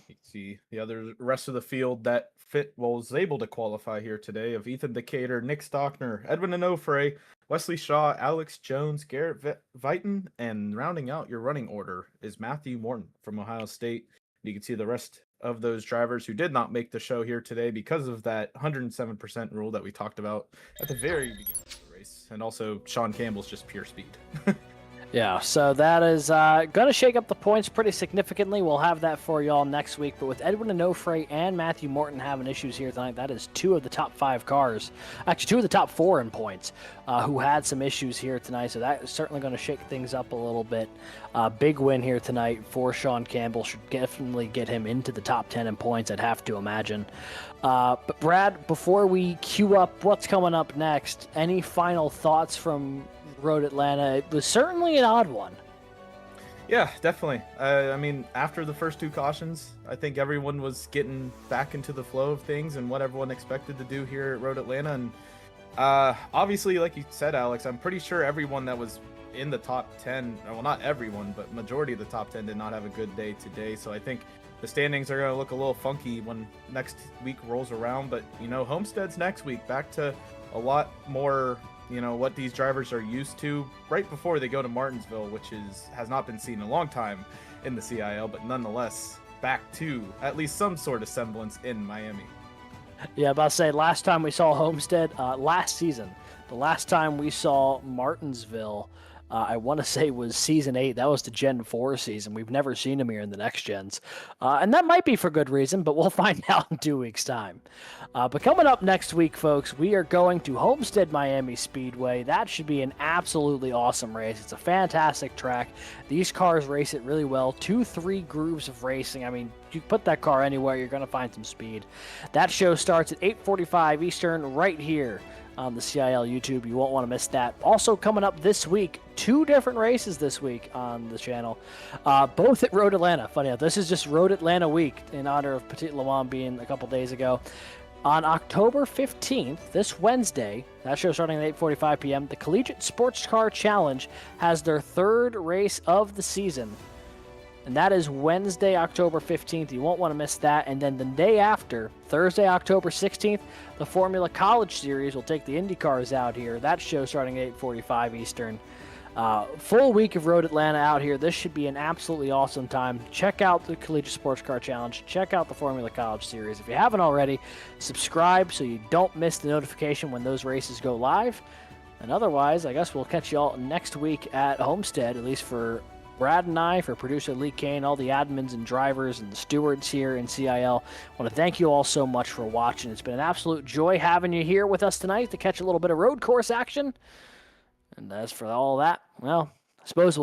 You see the rest of the field that was able to qualify here today of Ethan Decatur, Nick Stockner, Edwin Onofre, Wesley Shaw, Alex Jones, Garrett Vighton, and rounding out your running order is Matthew Morton from Ohio State. You can see the rest of those drivers who did not make the show here today because of that 107% rule that we talked about at the very beginning of the race. And also Sean Campbell's just pure speed. Yeah, so that is going to shake up the points pretty significantly. We'll have that for y'all next week. But with Edwin Onofre and Matthew Morton having issues here tonight, that is 2 of the top 5 cars, actually 2 of the top 4 in points, who had some issues here tonight. So that is certainly going to shake things up a little bit. Big win here tonight for Sean Campbell. Should definitely get him into the top 10 in points, I'd have to imagine. But Brad, before we queue up what's coming up next, any final thoughts from Road Atlanta? It was certainly an odd one. Yeah, definitely. I mean, after the first 2 cautions, I think everyone was getting back into the flow of things and what everyone expected to do here at Road Atlanta. And obviously, like you said, Alex, I'm pretty sure everyone that was in the top 10, well, not everyone, but majority of the top 10 did not have a good day today. So I think the standings are going to look a little funky when next week rolls around. But, you know, Homestead's next week, back to a lot more, you know, what these drivers are used to right before they go to Martinsville, which has not been seen in a long time in the CIL, but nonetheless back to at least some sort of semblance in Miami. Yeah, about to say, last time we saw Homestead, last season, the last time we saw Martinsville, I want to say was Season 8. That was the Gen 4 season. We've never seen him here in the next gens. And that might be for good reason, but we'll find out in 2 weeks' time. But coming up next week, folks, we are going to Homestead Miami Speedway. That should be an absolutely awesome race. It's a fantastic track. These cars race it really well. 2-3 grooves of racing. I mean, you put that car anywhere, you're going to find some speed. That show starts at 8:45 Eastern right here on the CIL YouTube. You won't want to miss that. Also coming up this week, 2 different races this week on the channel, both at Road Atlanta. Funny enough, this is just Road Atlanta week in honor of Petit Le Mans being a couple days ago. On October 15th, this Wednesday, that show starting at 8:45 p.m., the Collegiate Sports Car Challenge has their 3rd race of the season. And that is Wednesday, October 15th. You won't want to miss that. And then the day after, Thursday, October 16th, the Formula College Series will take the Indy cars out here. That show starting at 8:45 Eastern. Full week of Road Atlanta out here. This should be an absolutely awesome time. Check out the Collegiate Sports Car Challenge. Check out the Formula College Series. If you haven't already, subscribe so you don't miss the notification when those races go live. And otherwise, I guess we'll catch you all next week at Homestead, at least for Brad and I, for producer Lee Kane, all the admins and drivers and the stewards here in CIL. I want to thank you all so much for watching. It's been an absolute joy having you here with us tonight to catch a little bit of road course action. And as for all that, well, I suppose we'll